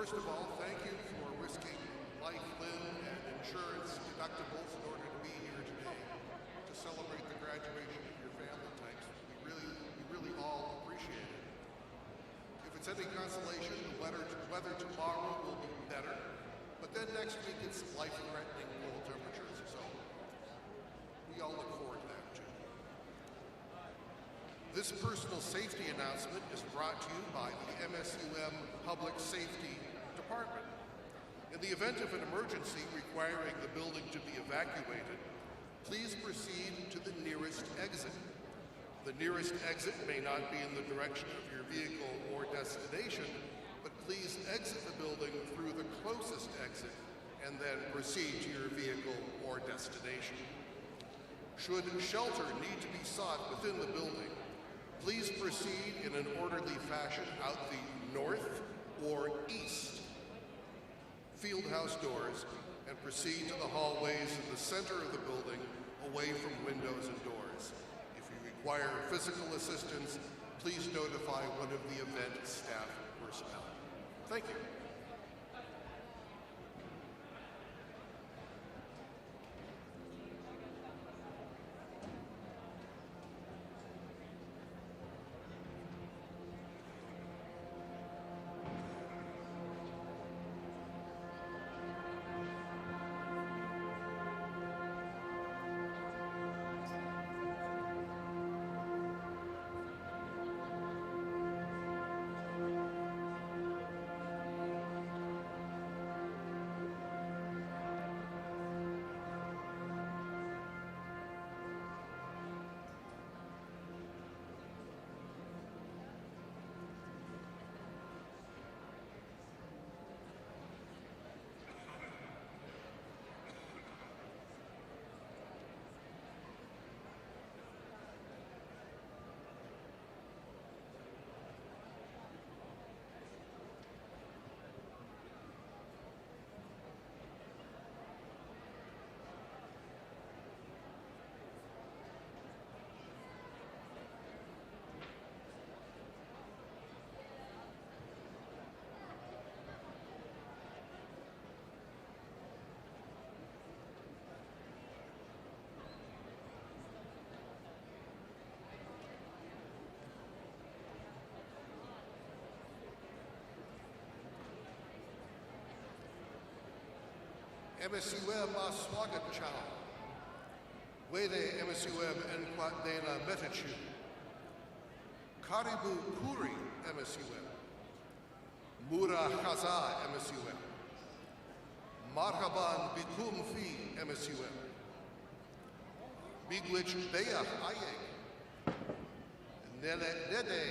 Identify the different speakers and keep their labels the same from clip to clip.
Speaker 1: first of all, thank you for risking life, limb, and insurance deductibles in order to be here today to celebrate the graduation of your family types. We really all appreciate it. If it's any consolation, the weather tomorrow will be better, but then next week it's life-threatening cold temperatures, so we all look forward to that too. This personal safety announcement is brought to you by the MSUM Public Safety Department. In the event of an emergency requiring the building to be evacuated, please proceed to the nearest exit. The nearest exit may not be in the direction of your vehicle or destination, but please exit the building through the closest exit and then proceed to your vehicle or destination. Should shelter need to be sought within the building, please proceed in an orderly fashion out the north or east fieldhouse doors and proceed to the hallways in the center of the building away from windows and doors. If you require physical assistance, please notify one of the event staff personnel. Thank you. MSUM Swagat Chow. Wede MSUM Enquat Dena Metachu. Karibu Kuri MSUM. Mura Khaza MSUM. Marhaban Bikum Fi MSUM. Bigwich Beya Ayek. Nede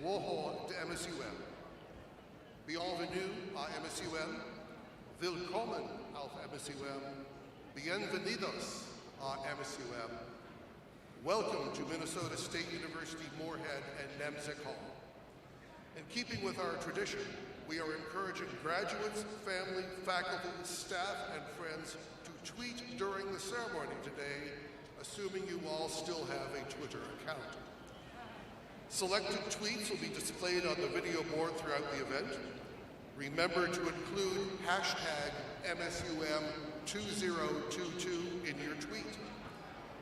Speaker 1: Woho de MSUM. Bienvenue à MSUM. Willkommen auf MSUM. Bienvenidos a MSUM. Welcome to Minnesota State University Moorhead and Nemzek Hall. In keeping with our tradition, we are encouraging graduates, family, faculty, staff, and friends to tweet during the ceremony today, assuming you all still have a Twitter account. Selected tweets will be displayed on the video board throughout the event. Remember to include hashtag MSUM2022 in your tweet.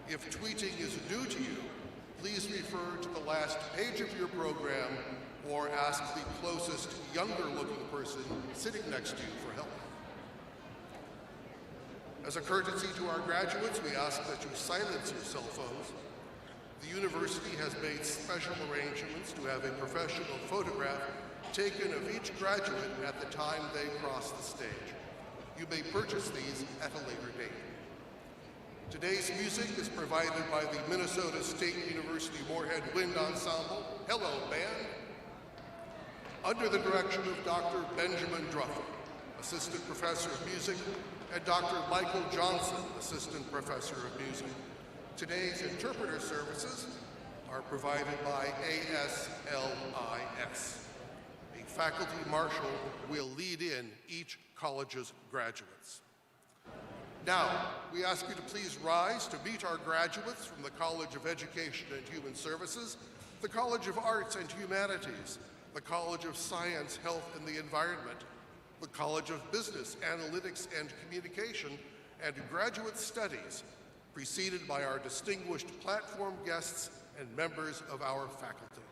Speaker 1: If tweeting is new to you, please refer to the last page of your program or ask the closest younger-looking person sitting next to you for help. As a courtesy to our graduates, we ask that you silence your cell phones. The university has made special arrangements to have a professional photograph taken of each graduate at the time they cross the stage. You may purchase these at a later date. Today's music is provided by the Minnesota State University Moorhead Wind Ensemble. Hello, band. Under the direction of Dr. Benjamin Druffer, Assistant Professor of Music, and Dr. Michael Johnson, Assistant Professor of Music. Today's interpreter services are provided by ASLIS. A faculty marshal will lead in each college's graduates. Now, we ask you to please rise to meet our graduates from the College of Education and Human Services, the College of Arts and Humanities, the College of Science, Health, and the Environment, the College of Business, Analytics and Communication, and Graduate Studies, preceded by our distinguished platform guests and members of our faculty.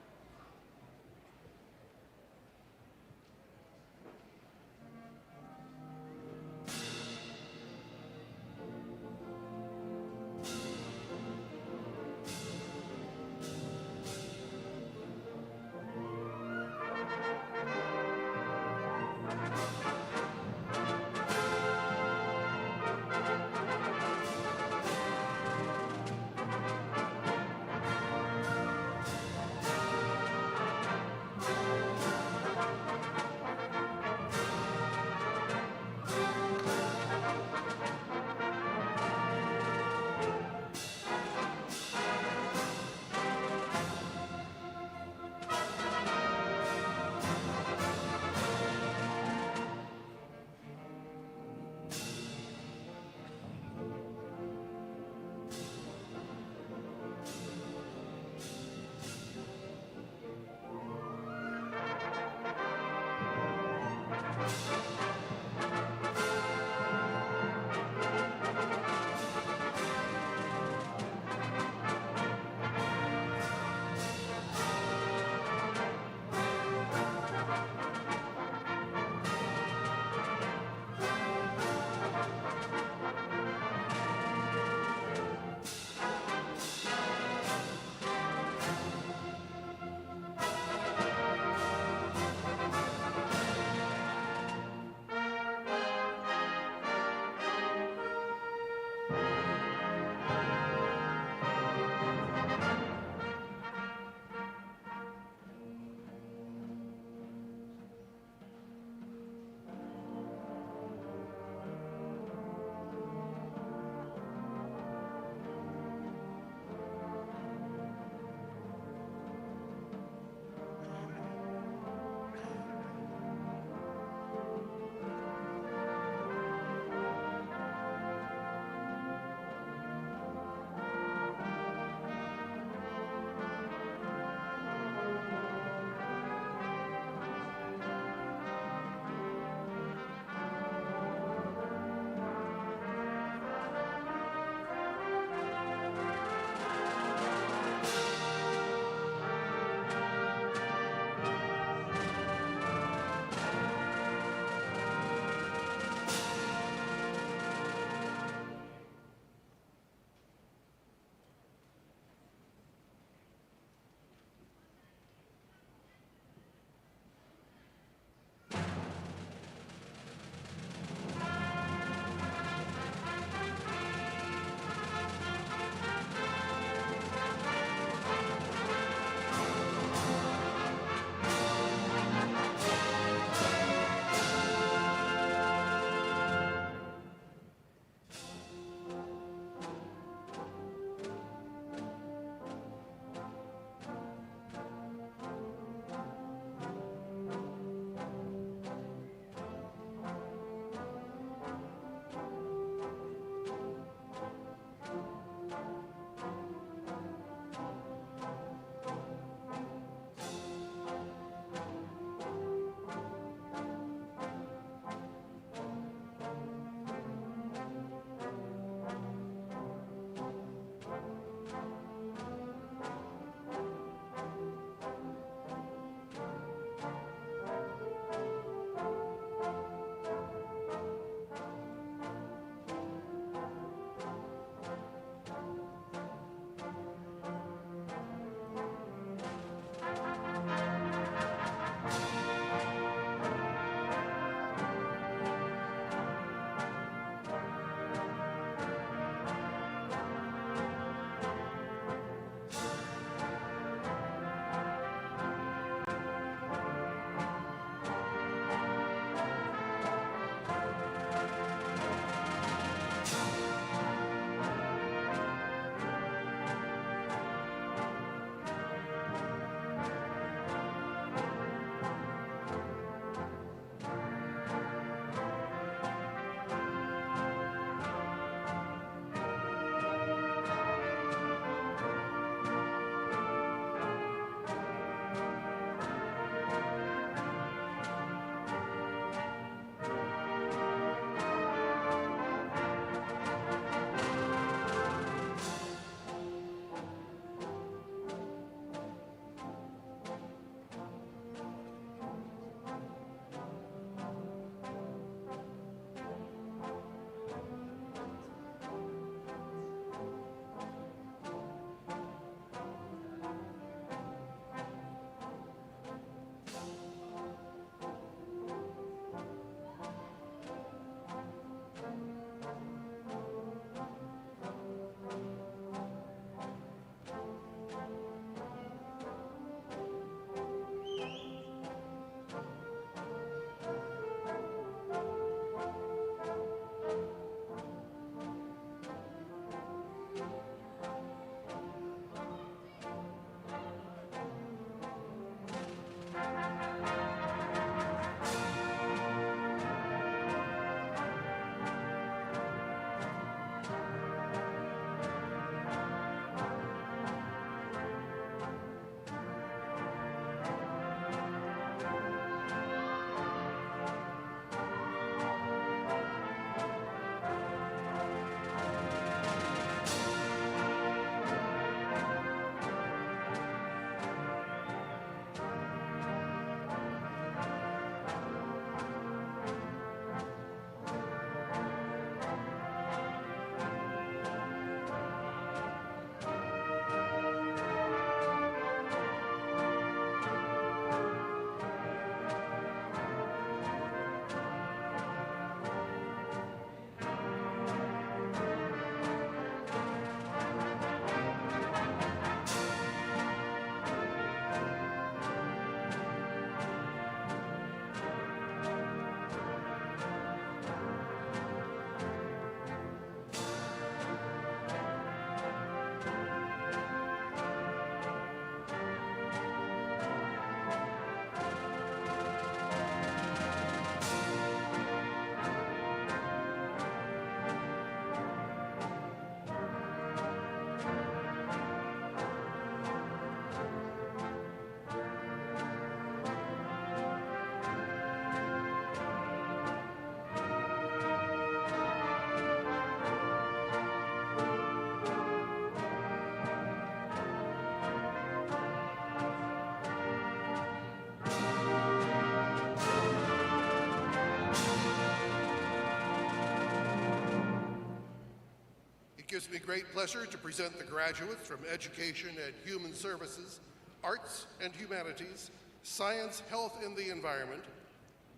Speaker 1: gives me great pleasure to present the graduates from Education and Human Services, Arts and Humanities, Science, Health and the Environment,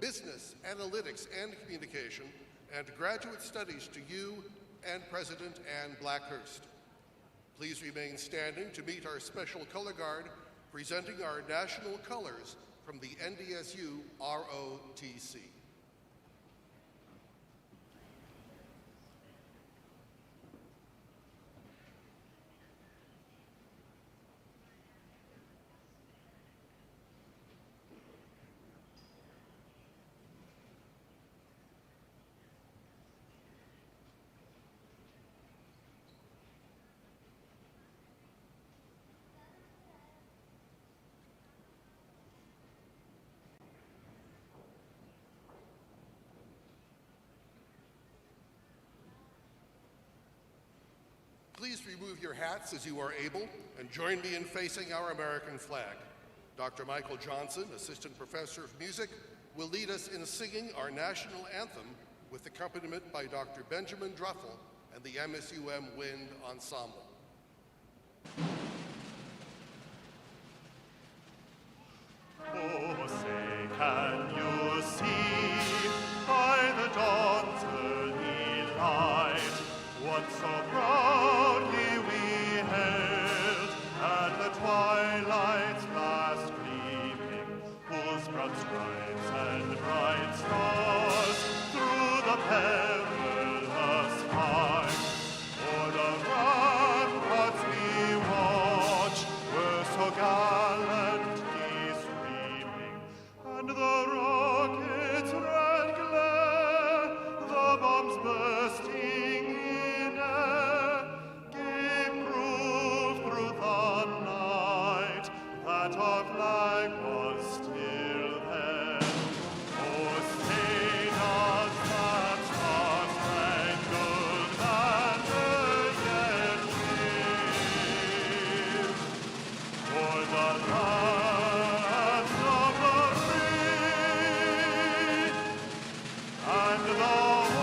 Speaker 1: Business, Analytics and Communication, and Graduate Studies to you and President Ann Blackhurst. Please remain standing to meet our special color guard presenting our national colors from the NDSU ROTC. Please remove your hats as you are able and join me in facing our American flag. Dr. Michael Johnson, Assistant Professor of Music, will lead us in singing our national anthem with accompaniment by Dr. Benjamin Druffel and the MSUM Wind Ensemble.
Speaker 2: Oh, say, can you see by the dawn's early light what so proudly we hailed at the twilight's last gleaming, whose broad stripes and bright stars through the perilous fight o'er the ramparts we watched were so gallantly streaming, and the rockets' red glare, the bombs bursting in air, gave proof through the night that our flag was still there. Oh, say does that star-spangled banner yet wave o'er the lands of the free and the home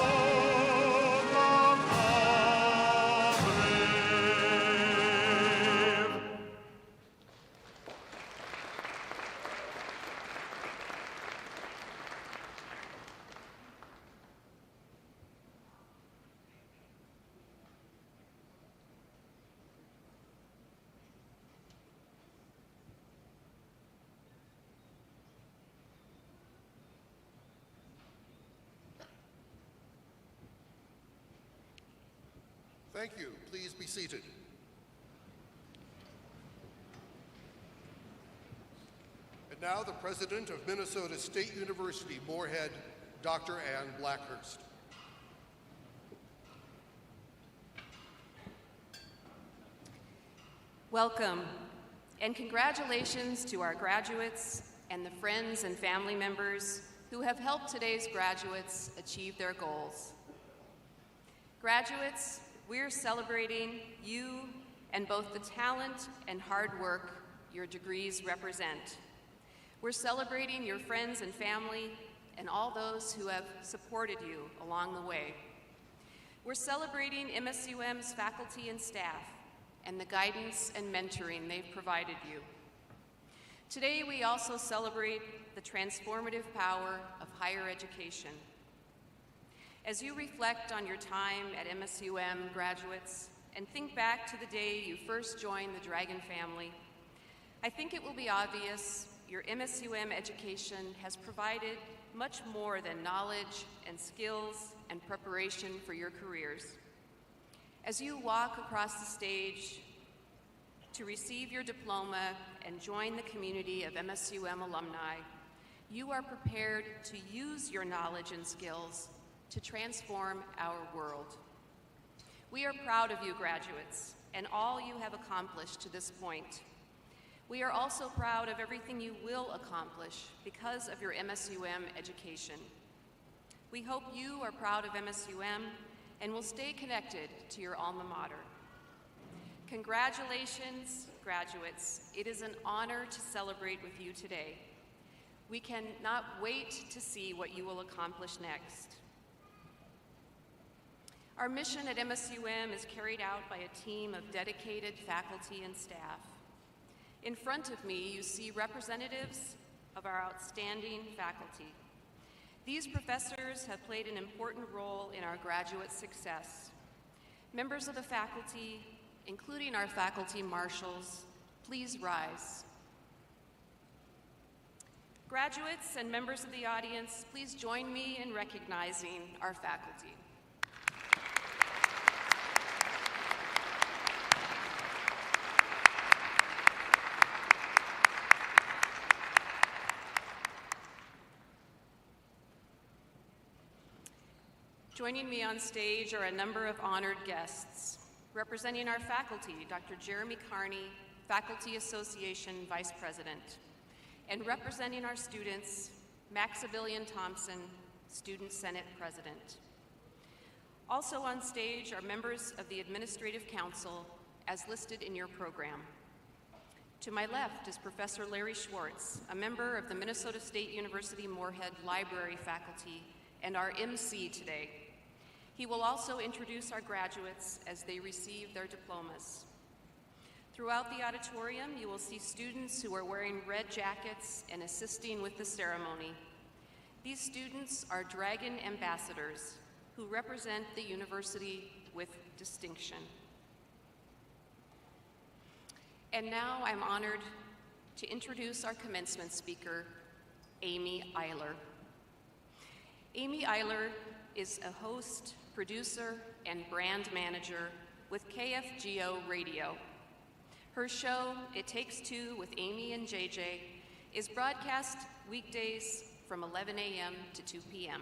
Speaker 2: of the brave?
Speaker 1: Thank you. Please be seated. And now the President of Minnesota State University, Moorhead, Dr. Ann Blackhurst.
Speaker 3: Welcome, and congratulations to our graduates and the friends and family members who have helped today's graduates achieve their goals. Graduates, we're celebrating you and both the talent and hard work your degrees represent. We're celebrating your friends and family and all those who have supported you along the way. We're celebrating MSUM's faculty and staff and the guidance and mentoring they've provided you. Today, we also celebrate the transformative power of higher education. As you reflect on your time at MSUM, graduates, and think back to the day you first joined the Dragon family, I think it will be obvious your MSUM education has provided much more than knowledge and skills and preparation for your careers. As you walk across the stage to receive your diploma and join the community of MSUM alumni, you are prepared to use your knowledge and skills to transform our world. We are proud of you, graduates, and all you have accomplished to this point. We are also proud of everything you will accomplish because of your MSUM education. We hope you are proud of MSUM and will stay connected to your alma mater. Congratulations, graduates. It is an honor to celebrate with you today. We cannot wait to see what you will accomplish next. Our mission at MSUM is carried out by a team of dedicated faculty and staff. In front of me, you see representatives of our outstanding faculty. These professors have played an important role in our graduate success. Members of the faculty, including our faculty marshals, please rise. Graduates and members of the audience, please join me in recognizing our faculty. Joining me on stage are a number of honored guests. Representing our faculty, Dr. Jeremy Carney, Faculty Association Vice President. And representing our students, Maximilian Thompson, Student Senate President. Also on stage are members of the Administrative Council, as listed in your program. To my left is Professor Larry Schwartz, a member of the Minnesota State University Moorhead Library faculty and our MC today. He will also introduce our graduates as they receive their diplomas. Throughout the auditorium, you will see students who are wearing red jackets and assisting with the ceremony. These students are Dragon Ambassadors who represent the university with distinction. And now I'm honored to introduce our commencement speaker, Amy Eiler. Amy Eiler is a host, producer, and brand manager with KFGO Radio. Her show, It Takes Two with Amy and JJ, is broadcast weekdays from 11 a.m. to 2 p.m.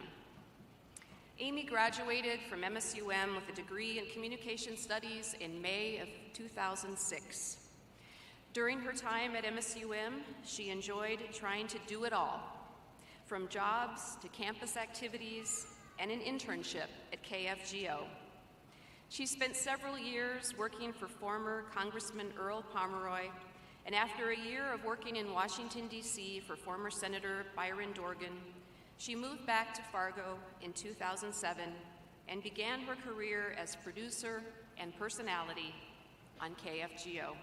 Speaker 3: Amy graduated from MSUM with a degree in Communication Studies in May of 2006. During her time at MSUM, she enjoyed trying to do it all, from jobs to campus activities and an internship at KFGO. She spent several years working for former Congressman Earl Pomeroy, and after a year of working in Washington, D.C. for former Senator Byron Dorgan, she moved back to Fargo in 2007 and began her career as producer and personality on KFGO.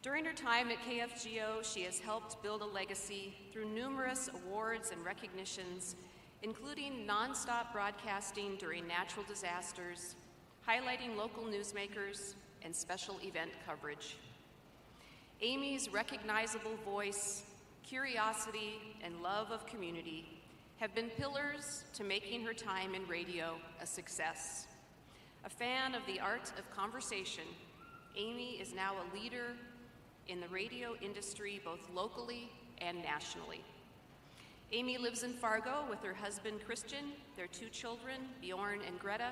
Speaker 3: During her time at KFGO, she has helped build a legacy through numerous awards and recognitions, including nonstop broadcasting during natural disasters, highlighting local newsmakers, and special event coverage. Amy's recognizable voice, curiosity, and love of community have been pillars to making her time in radio a success. A fan of the art of conversation, Amy is now a leader in the radio industry both locally and nationally. Amy lives in Fargo with her husband Christian, their 2 children, Bjorn and Greta,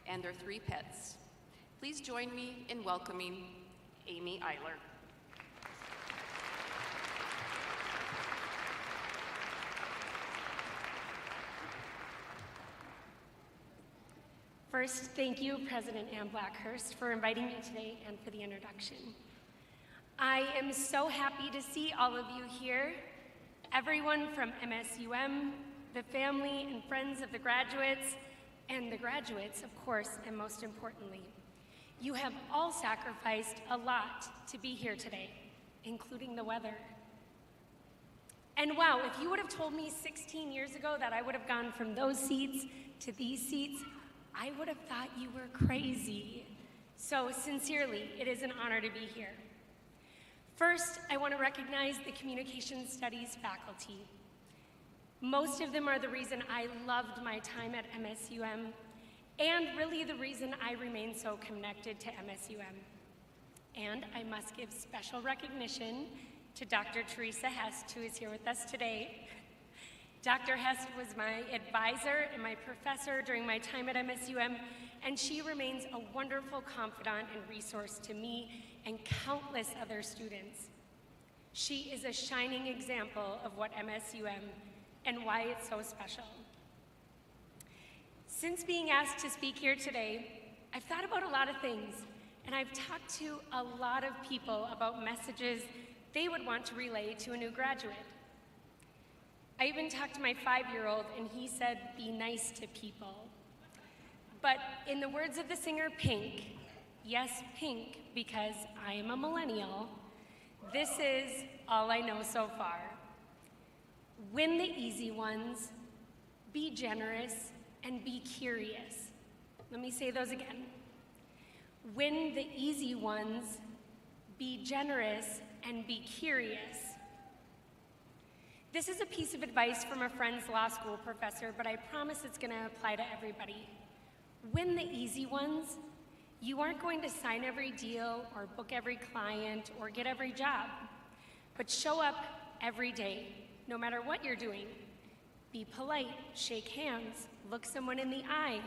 Speaker 3: and their 3 pets. Please join me in welcoming Amy Eiler.
Speaker 4: First, thank you, President Ann Blackhurst, for inviting me today and for the introduction. I am so happy to see all of you here, everyone from MSUM, the family and friends of the graduates, and the graduates, of course, and most importantly. You have all sacrificed a lot to be here today, including the weather. And wow, if you would have told me 16 years ago that I would have gone from those seats to these seats, I would have thought you were crazy. So sincerely, it is an honor to be here. First, I want to recognize the Communication Studies faculty. Most of them are the reason I loved my time at MSUM, and really the reason I remain so connected to MSUM. And I must give special recognition to Dr. Teresa Hest, who is here with us today. Dr. Hest was my advisor and my professor during my time at MSUM, and she remains a wonderful confidant and resource to me and countless other students. She is a shining example of what MSUM and why it's so special. Since being asked to speak here today, I've thought about a lot of things, and I've talked to a lot of people about messages they would want to relay to a new graduate. I even talked to my 5-year-old, and he said, "Be nice to people." But in the words of the singer Pink, yes, Pink, because I am a millennial, this is all I know so far. Win the easy ones, be generous, and be curious. Let me say those again. Win the easy ones, be generous, and be curious. This is a piece of advice from a friend's law school professor, but I promise it's going to apply to everybody. Win the easy ones. You aren't going to sign every deal or book every client or get every job, but show up every day, no matter what you're doing. Be polite, shake hands, look someone in the eye,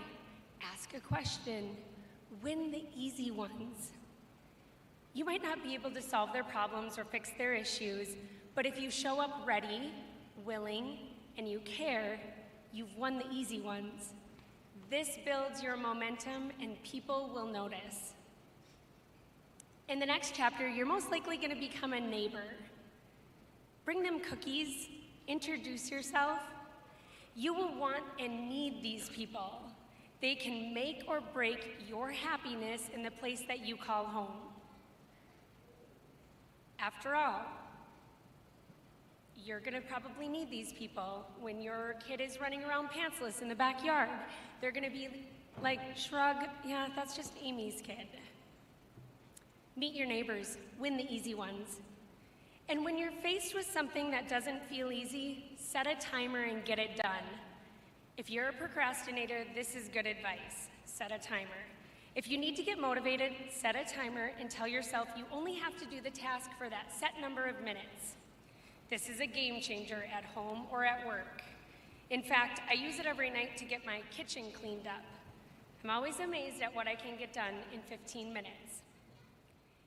Speaker 4: ask a question. Win the easy ones. You might not be able to solve their problems or fix their issues, but if you show up ready, willing, and you care, you've won the easy ones. This builds your momentum and people will notice. In the next chapter, you're most likely going to become a neighbor. Bring them cookies, introduce yourself. You will want and need these people. They can make or break your happiness in the place that you call home. After all, you're gonna probably need these people when your kid is running around pantsless in the backyard. They're gonna be like, shrug, yeah, that's just Amy's kid. Meet your neighbors, win the easy ones. And when you're faced with something that doesn't feel easy, set a timer and get it done. If you're a procrastinator, this is good advice. Set a timer. If you need to get motivated, set a timer and tell yourself you only have to do the task for that set number of minutes. This is a game changer at home or at work. In fact, I use it every night to get my kitchen cleaned up. I'm always amazed at what I can get done in 15 minutes.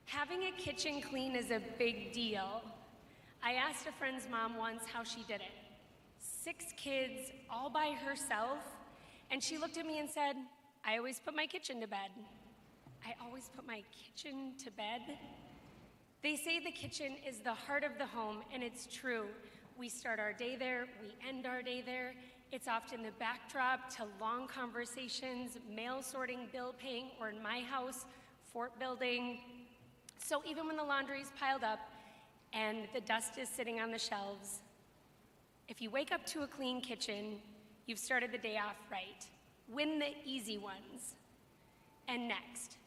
Speaker 4: Having a kitchen clean is a big deal. I asked a friend's mom once how she did it. 6 kids, all by herself, and she looked at me and said, I always put my kitchen to bed. I always put my kitchen to bed? They say the kitchen is the heart of the home, and it's true. We start our day there, we end our day there. It's often the backdrop to long conversations, mail sorting, bill paying, or in my house, fort building. So even when the laundry's piled up and the dust is sitting on the shelves, if you wake up to a clean kitchen, you've started the day off right. Win the easy ones. And next,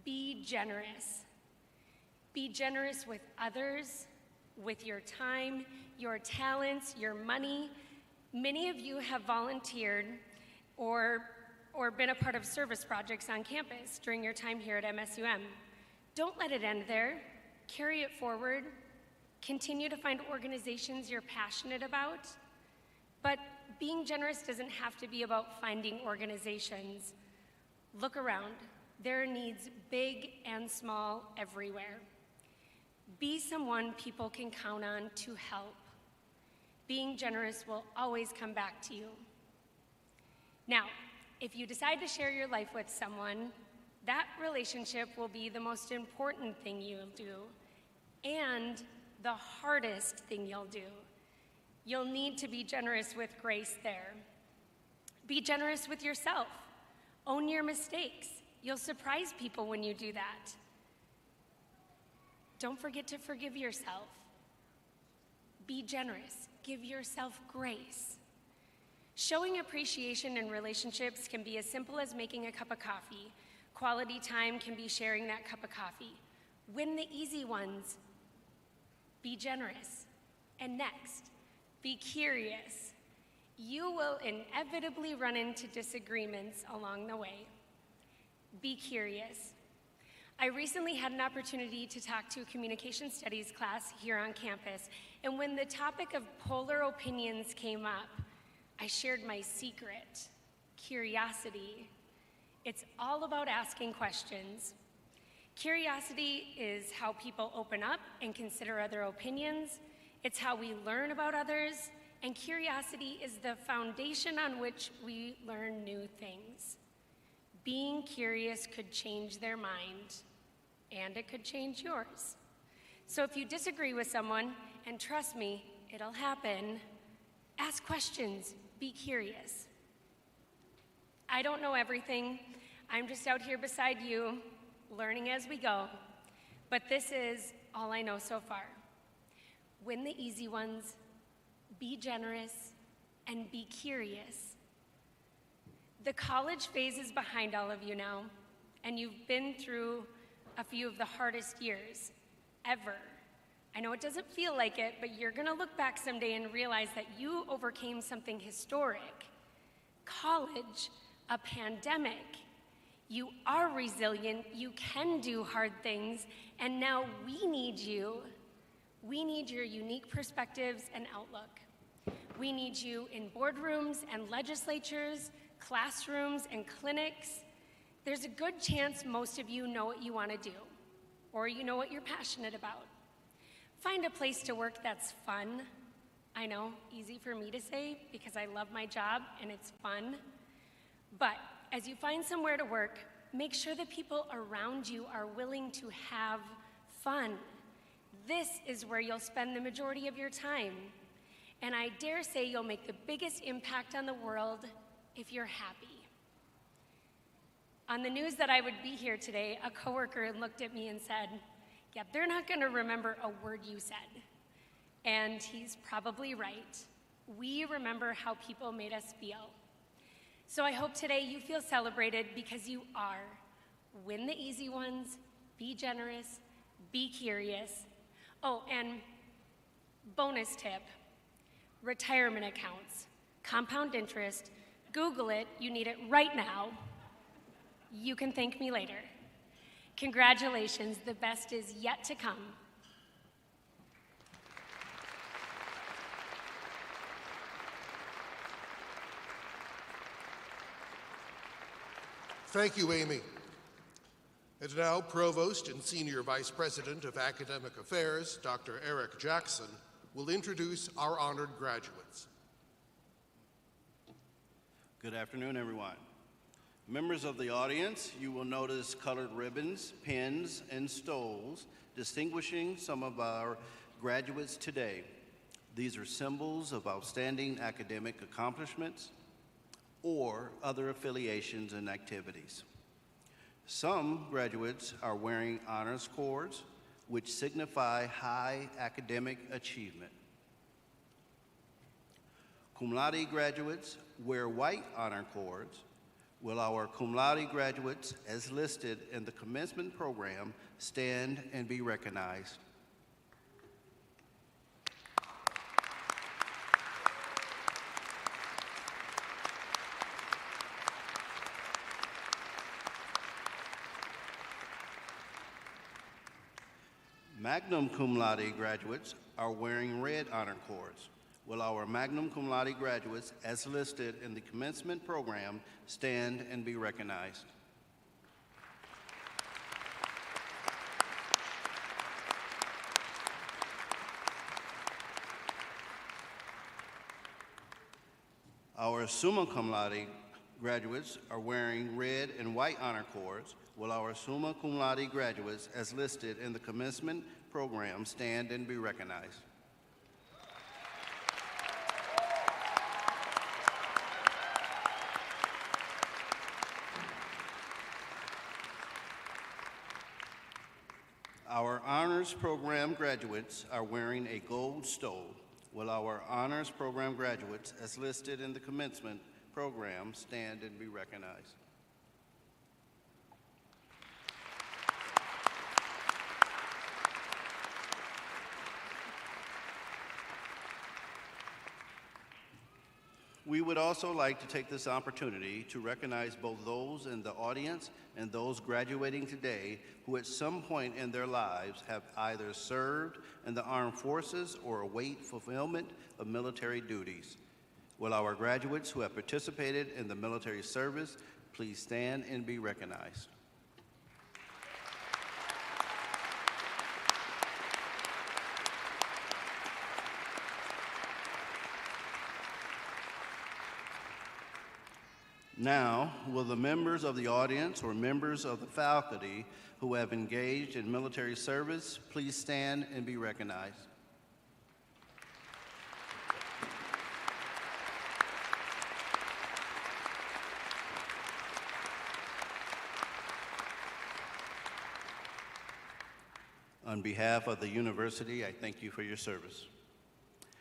Speaker 4: be generous. Be generous with others, with your time, your talents, your money. Many of you have volunteered or been a part of service projects on campus during your time here at MSUM. Don't let it end there. Carry it forward. Continue to find organizations you're passionate about. But being generous doesn't have to be about finding organizations. Look around. There are needs big and small everywhere. Be someone people can count on to help. Being generous will always come back to you. Now, if you decide to share your life with someone, that relationship will be the most important thing you'll do and the hardest thing you'll do. You'll need to be generous with grace there. Be generous with yourself. Own your mistakes. You'll surprise people when you do that. Don't forget to forgive yourself. Be generous. Give yourself grace. Showing appreciation in relationships can be as simple as making a cup of coffee. Quality time can be sharing that cup of coffee. Win the easy ones. Be generous. And next, be curious. You will inevitably run into disagreements along the way. Be curious. I recently had an opportunity to talk to a communication studies class here on campus, and when the topic of polar opinions came up, I shared my secret, curiosity. It's all about asking questions. Curiosity is how people open up and consider other opinions. It's how we learn about others, and curiosity is the foundation on which we learn new things. Being curious could change their mind, and it could change yours. So if you disagree with someone, and trust me, it'll happen, ask questions, be curious. I don't know everything. I'm just out here beside you, learning as we go. But this is all I know so far. Win the easy ones, be generous, and be curious. The college phase is behind all of you now, and you've been through a few of the hardest years ever. I know it doesn't feel like it, but you're gonna look back someday and realize that you overcame something historic. College, a pandemic. You are resilient, you can do hard things, and now we need you. We need your unique perspectives and outlook. We need you in boardrooms and legislatures, classrooms and clinics. There's a good chance most of you know what you want to do, or you know what you're passionate about. Find a place to work that's fun. I know, easy for me to say because I love my job and it's fun. But as you find somewhere to work, make sure the people around you are willing to have fun. This is where you'll spend the majority of your time. And I dare say you'll make the biggest impact on the world if you're happy. On the news that I would be here today, a coworker looked at me and said, "Yeah, they're not gonna remember a word you said." And he's probably right. We remember how people made us feel. So I hope today you feel celebrated because you are. Win the easy ones, be generous, be curious. Oh, and bonus tip, retirement accounts, compound interest, Google it, you need it right now. You can thank me later. Congratulations, the best is yet to come.
Speaker 1: Thank you, Amy. And now, Provost and Senior Vice President of Academic Affairs, Dr. Eric Jackson, will introduce our honored graduates.
Speaker 5: Good afternoon, everyone. Members of the audience, you will notice colored ribbons, pins, and stoles distinguishing some of our graduates today. These are symbols of outstanding academic accomplishments or other affiliations and activities. Some graduates are wearing honors cords, which signify high academic achievement. Cum laude graduates wear white honor cords, while our cum laude graduates, as listed in the commencement program, stand and be recognized. Magna cum laude graduates are wearing red honor cords, while our magna cum laude graduates, as listed in the commencement program, stand and be recognized. Our summa cum laude graduates are wearing red and white honor cords, while our summa cum laude graduates, as listed in the commencement program, stand and be recognized. Our honors program graduates are wearing a gold stole, while our honors program graduates, as listed in the commencement program, stand and be recognized. We would also like to take this opportunity to recognize both those in the audience and those graduating today who at some point in their lives have either served in the armed forces or await fulfillment of military duties. Will our graduates who have participated in the military service please stand and be recognized. Now, will the members of the audience or members of the faculty who have engaged in military service please stand and be recognized. On behalf of the university, I thank you for your service.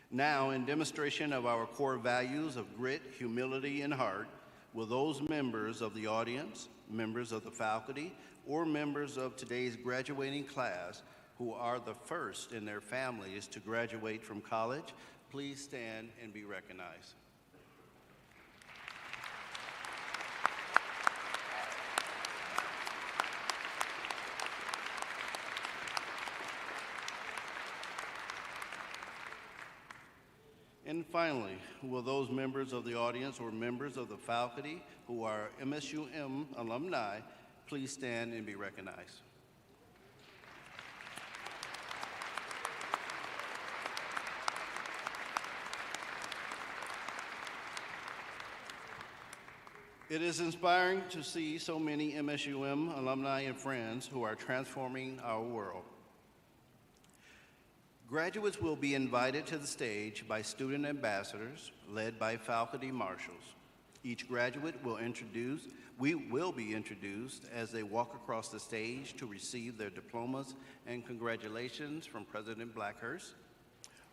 Speaker 5: Now, in demonstration of our core values of grit, humility, and heart, will those members of the audience, members of the faculty, or members of today's graduating class who are the first in their families to graduate from college, please stand and be recognized. And finally, will those members of the audience or members of the faculty who are MSUM alumni please stand and be recognized. It is inspiring to see so many MSUM alumni and friends who are transforming our world. Graduates will be invited to the stage by student ambassadors led by faculty marshals. Each graduate will be introduced as they walk across the stage to receive their diplomas and congratulations from President Blackhurst.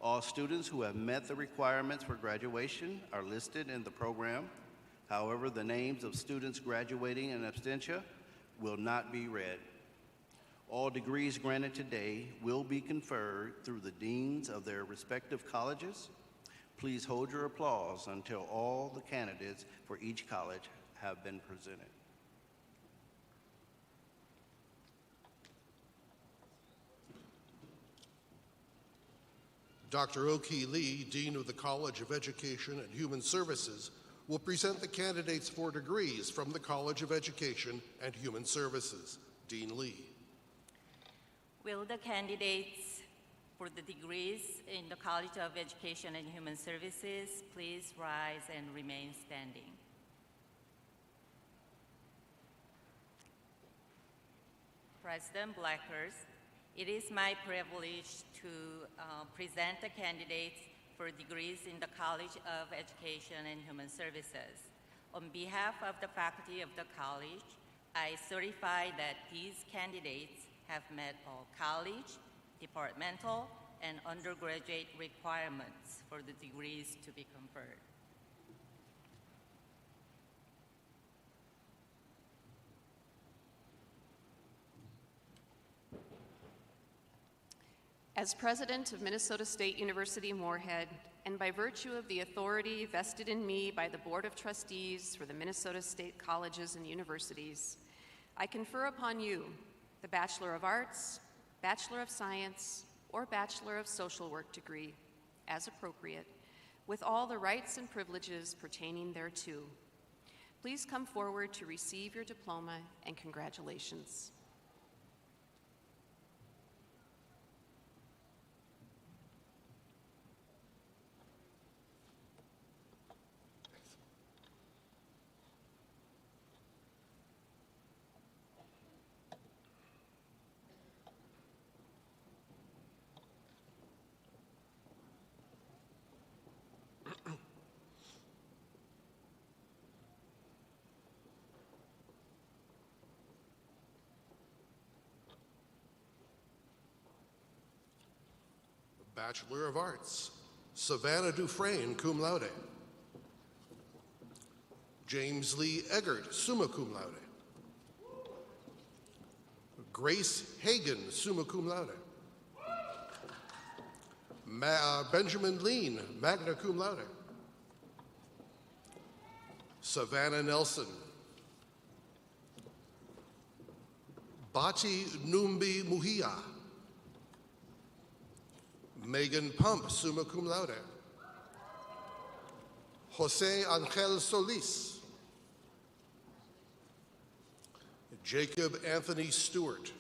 Speaker 5: All students who have met the requirements for graduation are listed in the program. However, the names of students graduating in absentia will not be read. All degrees granted today will be conferred through the deans of their respective colleges. Please hold your applause until all the candidates for each college have been presented.
Speaker 1: Dr. Oki Lee, Dean of the College of Education and Human Services, will present the candidates for degrees from the College of Education and Human Services. Dean Lee.
Speaker 6: Will the candidates for the degrees in the College of Education and Human Services please rise and remain standing? President Blackhurst, it is my privilege to present the candidates for degrees in the College of Education and Human Services. On behalf of the faculty of the college, I certify that these candidates have met all college, departmental, and undergraduate requirements for the degrees to be conferred.
Speaker 3: As president of Minnesota State University Moorhead, and by virtue of the authority vested in me by the Board of Trustees for the Minnesota State Colleges and Universities, I confer upon you the Bachelor of Arts, Bachelor of Science, or Bachelor of Social Work degree, as appropriate, with all the rights and privileges pertaining thereto. Please come forward to receive your diploma, and congratulations.
Speaker 1: Bachelor of Arts, Savannah Dufresne, cum laude. James Lee Eggert, summa cum laude. Grace Hagan, summa cum laude. Benjamin Lean, magna cum laude. Savannah Nelson. Bati Numbi Muhia. Megan Pump, summa cum laude. Jose Angel Solis. Jacob Anthony Stewart.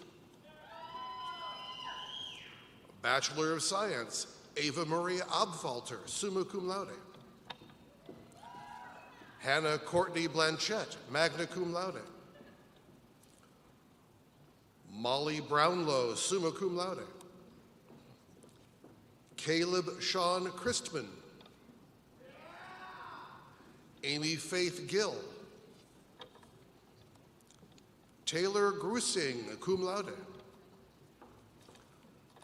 Speaker 1: Bachelor of Science, Ava Maria Abfalter, summa cum laude. Hannah Courtney Blanchette, magna cum laude. Molly Brownlow, summa cum laude. Caleb Sean Christman. Amy Faith Gill. Taylor Grusing, cum laude.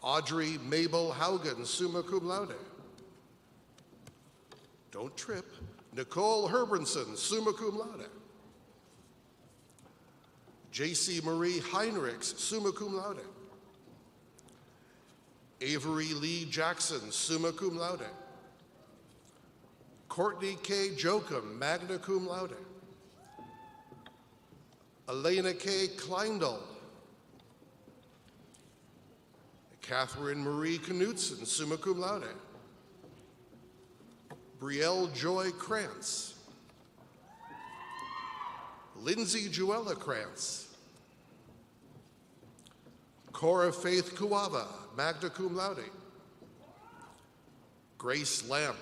Speaker 1: Audrey Mabel Haugen, summa cum laude. Don't trip. Nicole Herbranson, summa cum laude. J.C. Marie Heinrichs, summa cum laude. Avery Lee Jackson, summa cum laude. Courtney K. Jochum, magna cum laude. Elena K. Kleindl. Catherine Marie Knudsen, summa cum laude. Brielle Joy Krantz. Lindsay Juella Krantz. Cora Faith Kuava, magna cum laude. Grace Lamp.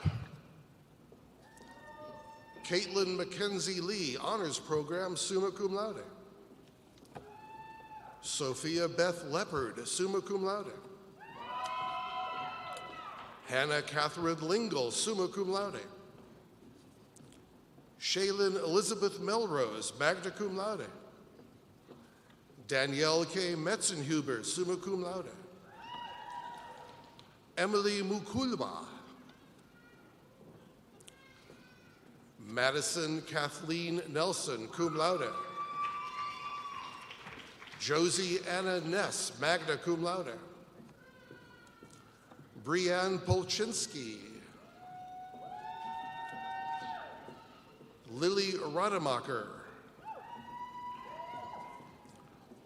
Speaker 1: Caitlin Mackenzie Lee, honors program, summa cum laude. Sophia Beth Leopard, summa cum laude. Hannah Catherine Lingle, summa cum laude. Shaylin Elizabeth Melrose, magna cum laude. Danielle K. Metzenhuber, summa cum laude. Emily Mukulma. Madison Kathleen Nelson, cum laude. Josie Anna Ness, magna cum laude. Brianne Polchinski. Lily Rademacher.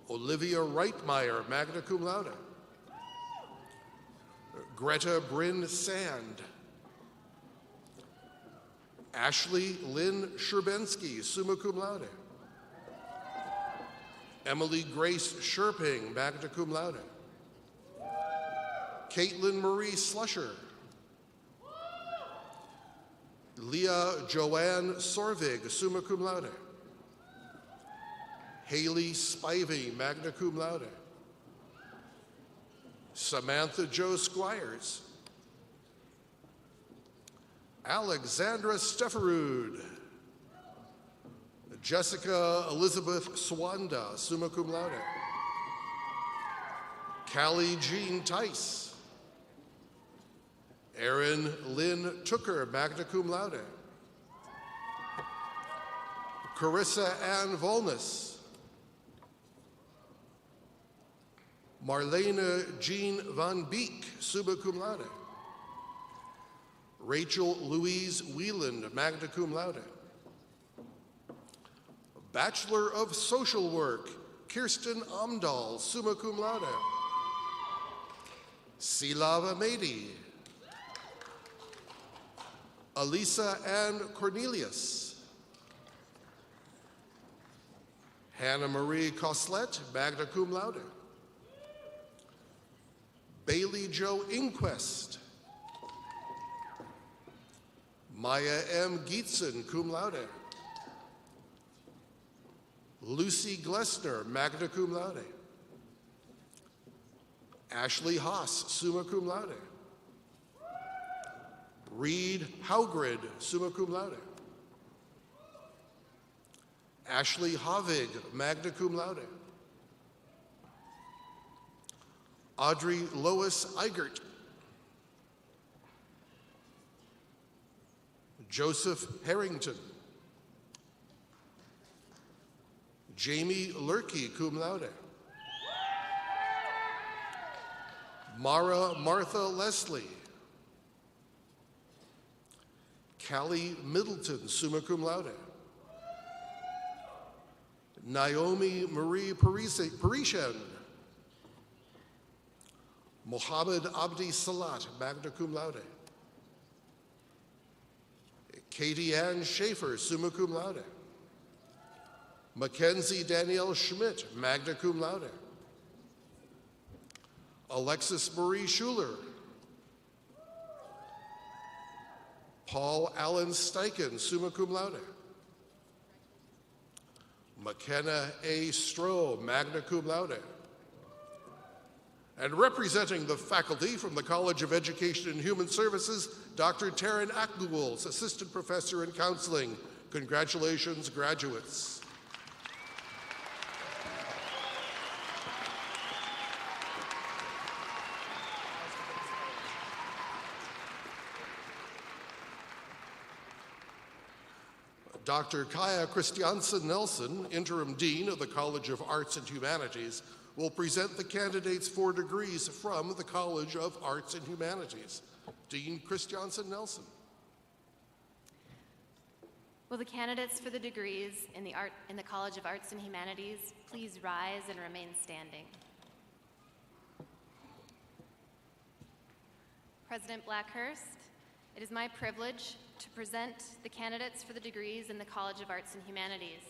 Speaker 1: Olivia Reitmeyer, magna cum laude. Greta Bryn Sand. Ashley Lynn Sherbensky, summa cum laude. Emily Grace Sherping, magna cum laude. Caitlin Marie Slusher. Leah Joanne Sorvig, summa cum laude. Haley Spivey, magna cum laude. Samantha Jo Squires. Alexandra Stefferud. Jessica Elizabeth Swanda, summa cum laude. Callie Jean Tice. Erin Lynn Tooker, magna cum laude. Carissa Ann Volness. Marlena Jean Van Beek, summa cum laude. Rachel Louise Wieland, magna cum laude. Bachelor of Social Work, Kirsten Amdahl, summa cum laude. Silava Mady. Alisa Ann Cornelius. Hannah Marie Coslet, magna cum laude. Bailey Jo Inquest. Maya M. Gietzen, cum laude. Lucy Glessner, magna cum laude. Ashley Haas, summa cum laude. Reed Haugrid, summa cum laude. Ashley Havig, magna cum laude. Audrey Lois Eigert. Joseph Harrington. Jamie Lurkey, cum laude. Mara Martha Leslie. Callie Middleton, summa cum laude. Naomi Marie Parishan. Mohammed Abdi Salat, magna cum laude. Katie Ann Schaefer, summa cum laude. Mackenzie Danielle Schmidt, magna cum laude. Alexis Marie Schuler. Paul Allen Steichen, summa cum laude. McKenna A. Stroh, magna cum laude. And representing the faculty from the College of Education and Human Services, Dr. Taryn Akbuls, Assistant Professor in Counseling. Congratulations, graduates. Dr. Kaya Christiansen Nelson, Interim Dean of the College of Arts and Humanities, will present the candidates for degrees from the College of Arts and Humanities. Dean Christiansen Nelson.
Speaker 7: Will the candidates for the degrees in the College of Arts and Humanities please rise and remain standing? President Blackhurst, it is my privilege to present the candidates for the degrees in the College of Arts and Humanities.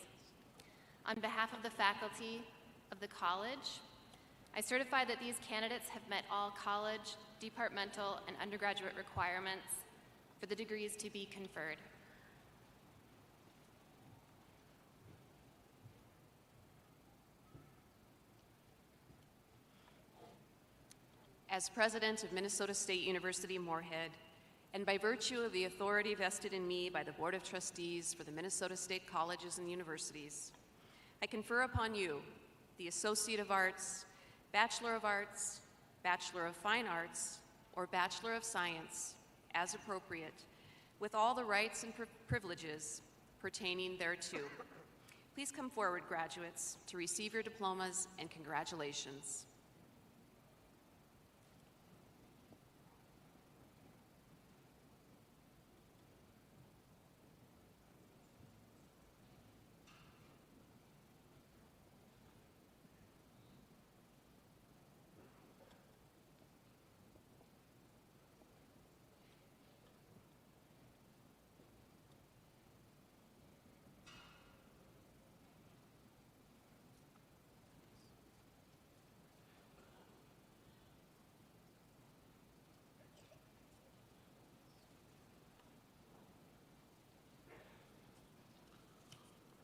Speaker 7: On behalf of the faculty of the college, I certify that these candidates have met all college, departmental, and undergraduate requirements for the degrees to be conferred.
Speaker 3: As president of Minnesota State University Moorhead, and by virtue of the authority vested in me by the Board of Trustees for the Minnesota State Colleges and Universities, I confer upon you the Associate of Arts, Bachelor of Arts, Bachelor of Fine Arts, or Bachelor of Science, as appropriate, with all the rights and privileges pertaining thereto. Please come forward, graduates, to receive your diplomas, and congratulations.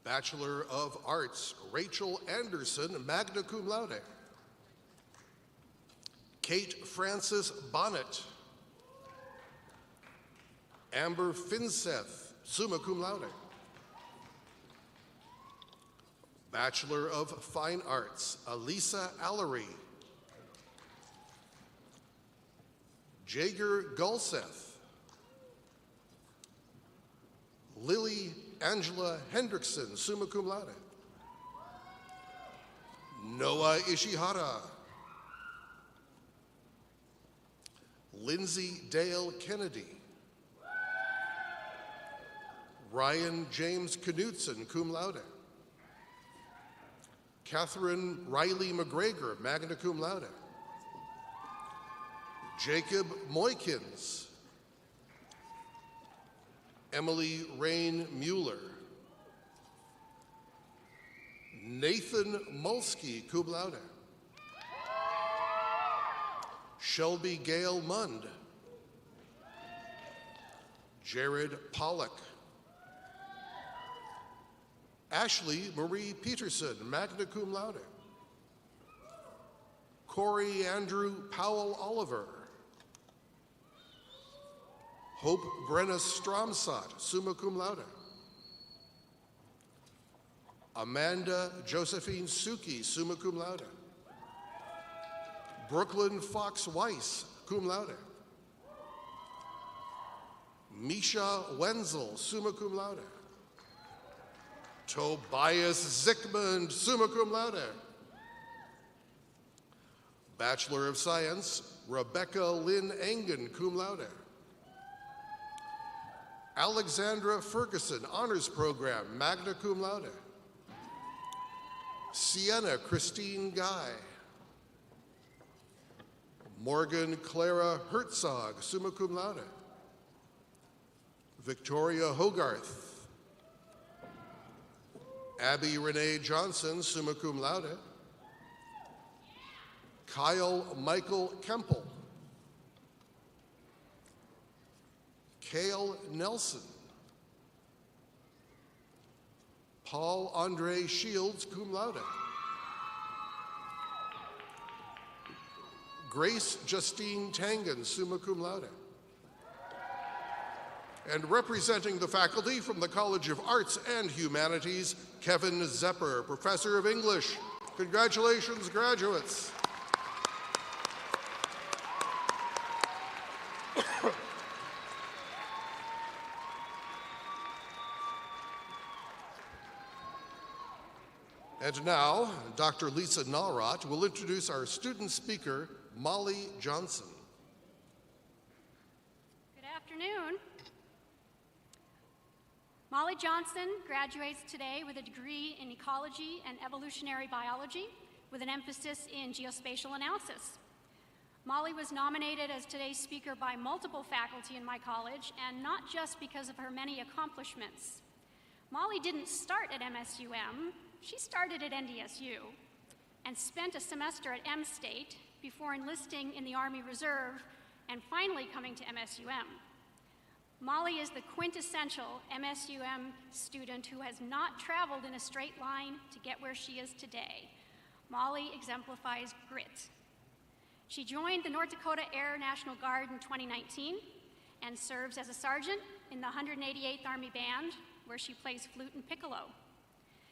Speaker 1: Bachelor of Arts, Rachel Anderson, magna cum laude. Kate Frances Bonnet. Amber Finseth, summa cum laude. Bachelor of Fine Arts, Alisa Allery. Jager Gulseth. Lily Angela Hendrickson, summa cum laude. Noah Ishihara. Lindsay Dale Kennedy. Ryan James Knutson, cum laude. Catherine Riley McGregor, magna cum laude. Jacob Moykins. Emily Rain Mueller. Nathan Mulsky, cum laude. Shelby Gale Mund. Jared Pollock. Ashley Marie Peterson, magna cum laude. Corey Andrew Powell Oliver. Hope Brenna Stromsott, summa cum laude. Amanda Josephine Suki, summa cum laude. Brooklyn Fox Weiss, cum laude. Misha Wenzel, summa cum laude. Tobias Zickmund, summa cum laude. Bachelor of Science, Rebecca Lynn Engen, cum laude. Alexandra Ferguson, Honors Program, magna cum laude. Sienna Christine Guy. Morgan Clara Herzog, summa cum laude. Victoria Hogarth. Abby Renee Johnson, summa cum laude. Kyle Michael Kemple. Cale Nelson. Paul Andre Shields, cum laude. Grace Justine Tangen, summa cum laude. And representing the faculty from the College of Arts and Humanities, Kevin Zepper, Professor of English. Congratulations, graduates. And now, Dr. Lisa Nalrot will introduce our student speaker, Molly Johnson.
Speaker 8: Good afternoon. Molly Johnson graduates today with a degree in ecology and evolutionary biology with an emphasis in geospatial analysis. Molly was nominated as today's speaker by multiple faculty in my college, and not just because of her many accomplishments. Molly didn't start at MSUM, she started at NDSU and spent a semester at M State before enlisting in the Army Reserve and finally coming to MSUM. Molly is the quintessential MSUM student who has not traveled in a straight line to get where she is today. Molly exemplifies grit. She joined the North Dakota Air National Guard in 2019 and serves as a sergeant in the 188th Army Band, where she plays flute and piccolo.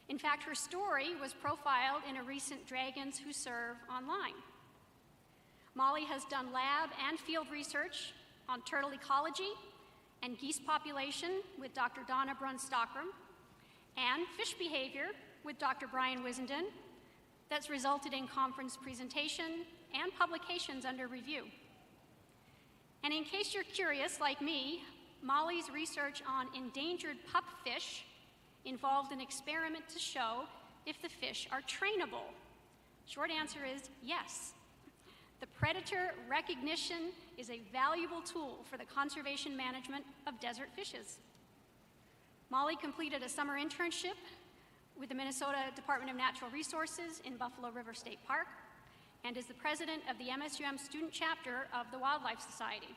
Speaker 8: In fact, her story was profiled in a recent Dragons Who Serve online. Molly has done lab and field research on turtle ecology and geese population with Dr. Donna Brun-Stockram, and fish behavior with Dr. Brian Wissenden, that's resulted in conference presentation and publications under review. And in case you're curious, like me, Molly's research on endangered pupfish involved an experiment to show if the fish are trainable. Short answer is yes. The predator recognition is a valuable tool for the conservation management of desert fishes. Molly completed a summer internship with the Minnesota Department of Natural Resources in Buffalo River State Park and is the president of the MSUM student chapter of the Wildlife Society.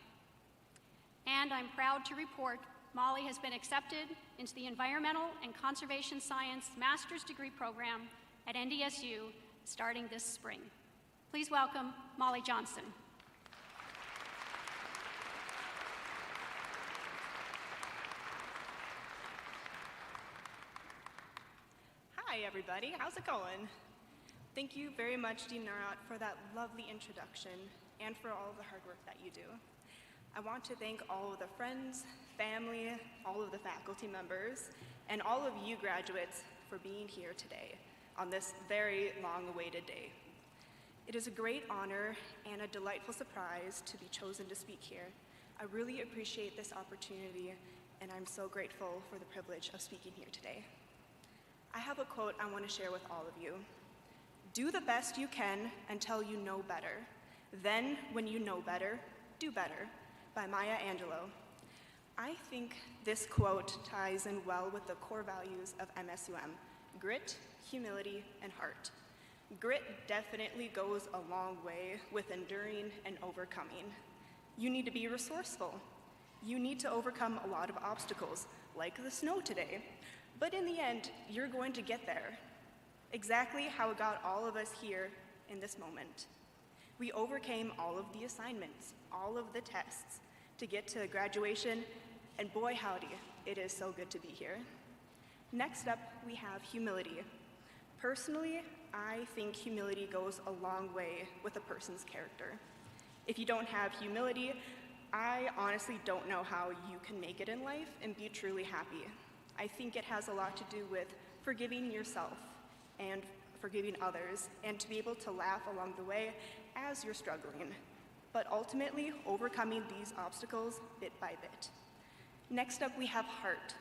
Speaker 8: And I'm proud to report Molly has been accepted into the Environmental and Conservation Science Master's Degree Program at NDSU starting this spring. Please welcome Molly Johnson.
Speaker 9: Hi everybody, how's it going? Thank you very much, Dean Narot, for that lovely introduction and for all of the hard work that you do. I want to thank all of the friends, family, all of the faculty members, and all of you graduates for being here today on this very long-awaited day. It is a great honor and a delightful surprise to be chosen to speak here. I really appreciate this opportunity, and I'm so grateful for the privilege of speaking here today. I have a quote I want to share with all of you. Do the best you can until you know better. Then, when you know better, do better, by Maya Angelou. I think this quote ties in well with the core values of MSUM: grit, humility, and heart. Grit definitely goes a long way with enduring and overcoming. You need to be resourceful. You need to overcome a lot of obstacles, like the snow today. But in the end, you're going to get there. Exactly how it got all of us here in this moment. We overcame all of the assignments, all of the tests to get to graduation, and boy howdy, it is so good to be here. Next up, we have humility. Personally, I think humility goes a long way with a person's character. If you don't have humility, I honestly don't know how you can make it in life and be truly happy. I think it has a lot to do with forgiving yourself and forgiving others, and to be able to laugh along the way as you're struggling, but ultimately overcoming these obstacles bit by bit. Next up, we have heart.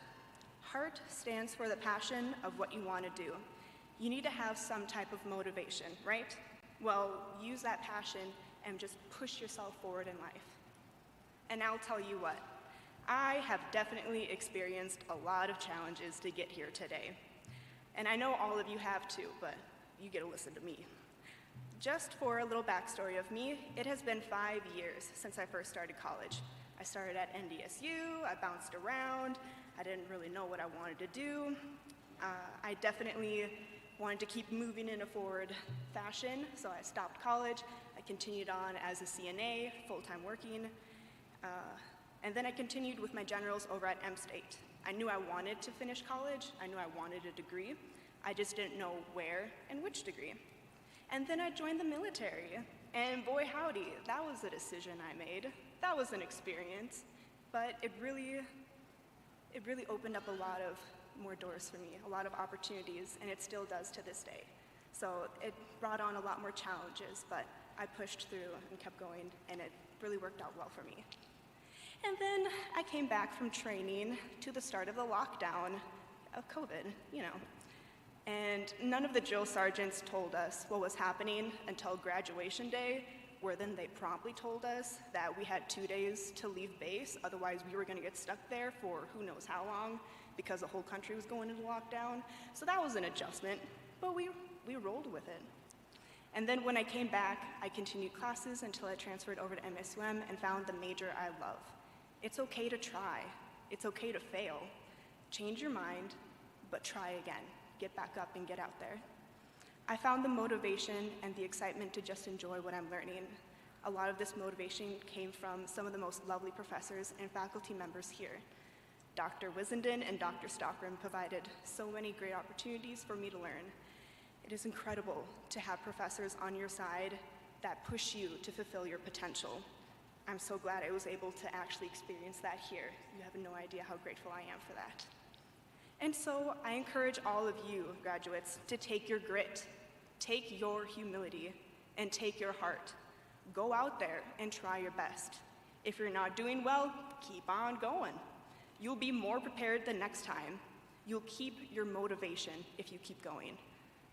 Speaker 9: Heart stands for the passion of what you want to do. You need to have some type of motivation, right? Well, use that passion and just push yourself forward in life. And I'll tell you what, I have definitely experienced a lot of challenges to get here today. And I know all of you have too, but you get to listen to me. Just for a little backstory of me, it has been 5 years since I first started college. I started at NDSU, I bounced around, I didn't really know what I wanted to do. I definitely wanted to keep moving in a forward fashion, so I stopped college. I continued on as a CNA, full-time working, and then I continued with my generals over at M State. I knew I wanted to finish college, I knew I wanted a degree, I just didn't know where and which degree. And then I joined the military, and boy howdy, that was a decision I made. That was an experience, but it really opened up a lot of more doors for me, a lot of opportunities, and it still does to this day. So it brought on a lot more challenges, but I pushed through and kept going, and it really worked out well for me. And then I came back from training to the start of the lockdown of COVID, and none of the drill sergeants told us what was happening until graduation day, where then they promptly told us that we had 2 days to leave base, otherwise we were gonna get stuck there for who knows how long, because the whole country was going into lockdown. So that was an adjustment, but we rolled with it. And then when I came back, I continued classes until I transferred over to MSUM and found the major I love. It's okay to try. It's okay to fail. Change your mind, but try again. Get back up and get out there. I found the motivation and the excitement to just enjoy what I'm learning. A lot of this motivation came from some of the most lovely professors and faculty members here. Dr. Wissenden and Dr. Stockram provided so many great opportunities for me to learn. It is incredible to have professors on your side that push you to fulfill your potential. I'm so glad I was able to actually experience that here. You have no idea how grateful I am for that. And so I encourage all of you, graduates, to take your grit, take your humility, and take your heart. Go out there and try your best. If you're not doing well, keep on going. You'll be more prepared the next time. You'll keep your motivation if you keep going.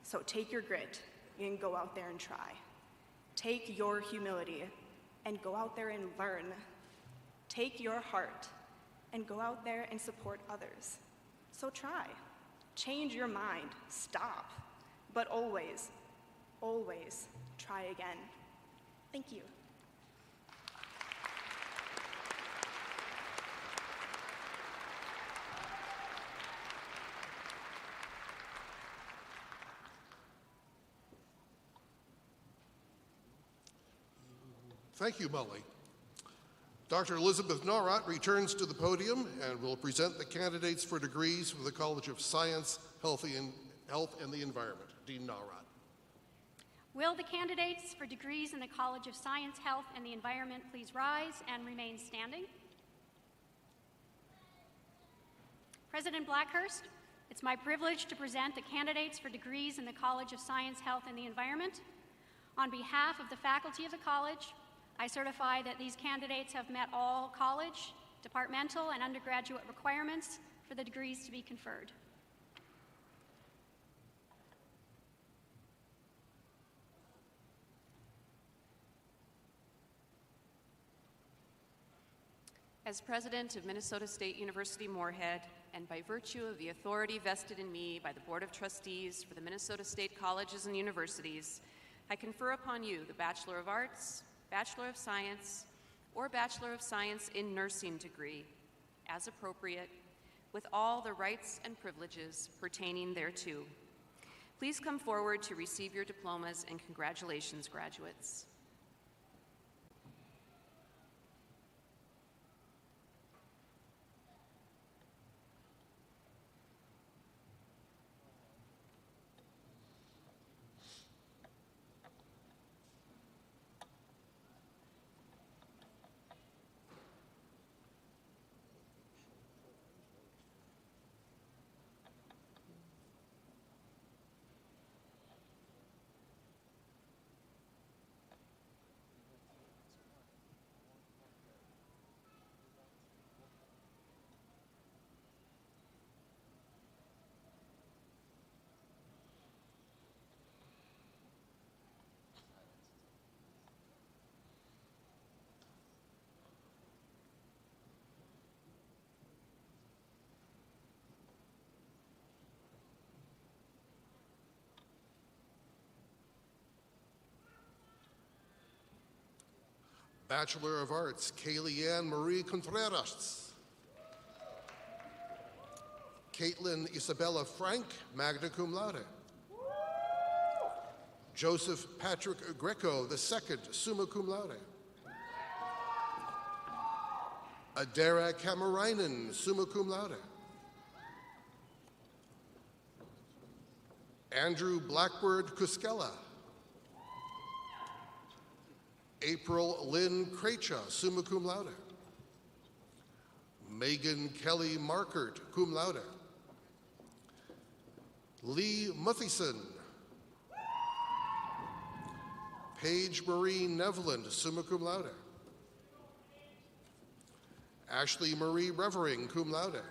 Speaker 9: So take your grit and go out there and try. Take your humility and go out there and learn. Take your heart and go out there and support others. So try. Change your mind. Stop. But always, always try again. Thank you.
Speaker 1: Thank you, Molly. Dr. Elizabeth Norrott returns to the podium and will present the candidates for degrees from the College of Science, Health, and the Environment. Dean Norrott.
Speaker 8: Will the candidates for degrees in the College of Science, Health, and the Environment please rise and remain standing? President Blackhurst, it's my privilege to present the candidates for degrees in the College of Science, Health, and the Environment. On behalf of the faculty of the college, I certify that these candidates have met all college, departmental, and undergraduate requirements for the degrees to be conferred.
Speaker 3: As president of Minnesota State University Moorhead, and by virtue of the authority vested in me by the Board of Trustees for the Minnesota State Colleges and Universities, I confer upon you the Bachelor of Arts, Bachelor of Science, or Bachelor of Science in Nursing degree, as appropriate, with all the rights and privileges pertaining thereto. Please come forward to receive your diplomas, and congratulations, graduates.
Speaker 1: Bachelor of Arts, Kaylee Ann Marie Contreras. Caitlin Isabella Frank, magna cum laude. Joseph Patrick Greco II, summa cum laude. Adara Kamarainen, summa cum laude. Andrew Blackbird Kuskela. April Lynn Krecha, summa cum laude. Megan Kelly Markert, cum laude. Lee Muthison. Paige Marie Nevland, summa cum laude. Ashley Marie Revering, cum laude.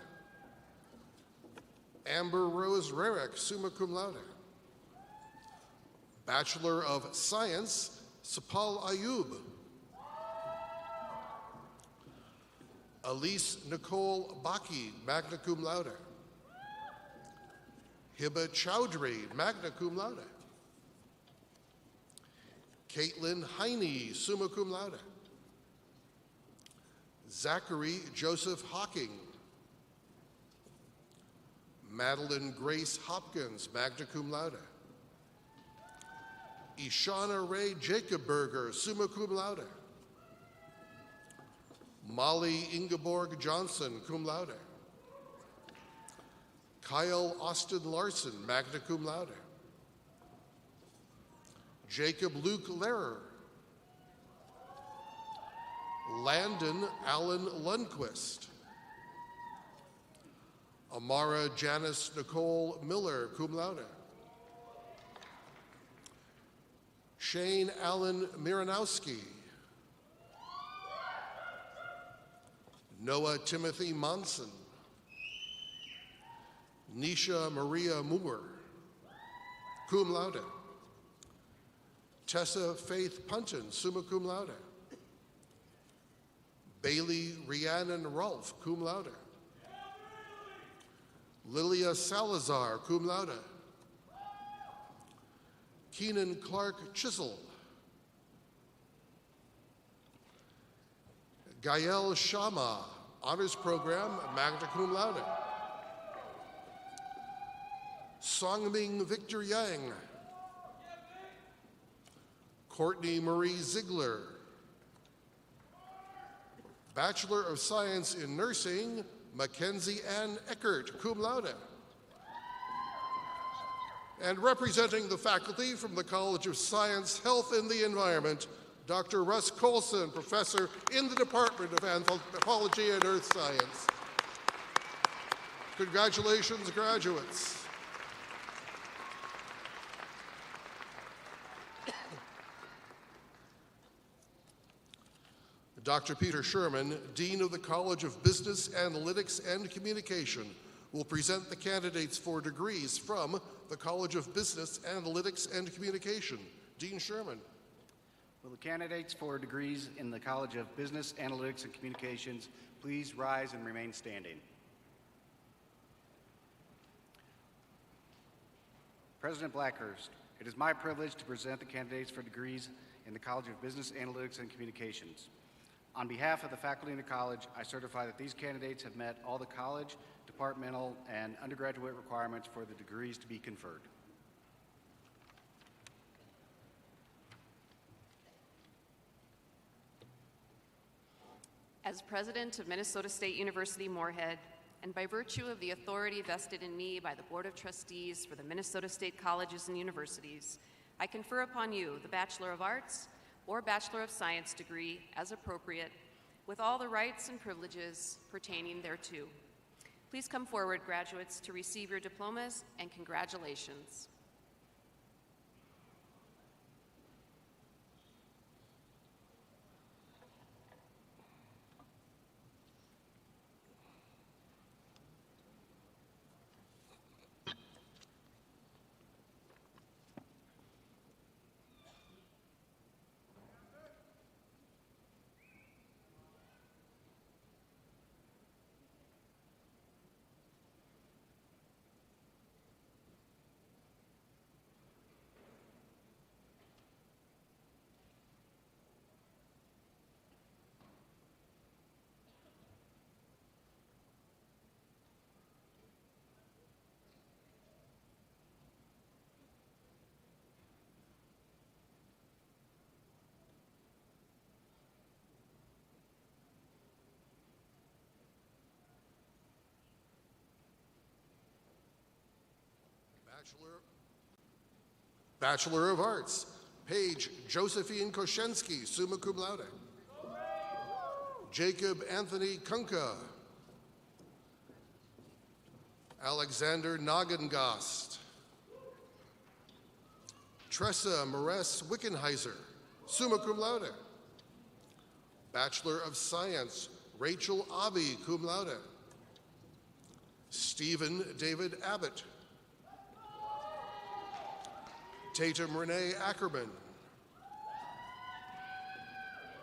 Speaker 1: Amber Rose Rarick, summa cum laude. Bachelor of Science, Sapal Ayub. Elise Nicole Baki, magna cum laude. Hiba Chowdhury, magna cum laude. Caitlin Heine, summa cum laude. Zachary Joseph Hawking. Madeline Grace Hopkins, magna cum laude. Ishana Ray Jacob Berger, summa cum laude. Molly Ingeborg Johnson, cum laude. Kyle Austin Larson, magna cum laude. Jacob Luke Lehrer. Landon Allen Lundquist. Amara Janice Nicole Miller, cum laude. Shane Allen Miranowski. Noah Timothy Monson. Nisha Maria Moore, cum laude. Tessa Faith Punton, summa cum laude. Bailey Rhiannon Rolfe, cum laude. Lilia Salazar, cum laude. Keenan Clark Chisel. Gael Shama, honors program, magna cum laude. Songming Victor Yang. Courtney Marie Ziegler. Bachelor of Science in Nursing, Mackenzie Ann Eckert, cum laude. And representing the faculty from the College of Science, Health, and the Environment, Dr. Russ Colson, professor in the Department of Anthropology and Earth Science. Congratulations, graduates. Dr. Peter Sherman, Dean of the College of Business, Analytics, and Communication, will present the candidates for degrees from the College of Business, Analytics, and Communication. Dean Sherman.
Speaker 10: Will the candidates for degrees in the College of Business, Analytics, and Communications please rise and remain standing? President Blackhurst, it is my privilege to present the candidates for degrees in the College of Business, Analytics, and Communications. On behalf of the faculty in the college, I certify that these candidates have met all the college, departmental, and undergraduate requirements for the degrees to be conferred.
Speaker 3: As president of Minnesota State University Moorhead, and by virtue of the authority vested in me by the Board of Trustees for the Minnesota State Colleges and Universities, I confer upon you the Bachelor of Arts or Bachelor of Science degree as appropriate, with all the rights and privileges pertaining thereto. Please come forward, graduates, to receive your diplomas, and congratulations.
Speaker 1: Bachelor of Arts, Paige Josephine Koshensky, summa cum laude. Jacob Anthony Kunka. Alexander Nagengast. Tressa Mares Wickenheiser, summa cum laude. Bachelor of Science, Rachel Avi, cum laude. Stephen David Abbott. Tatum Renee Ackerman.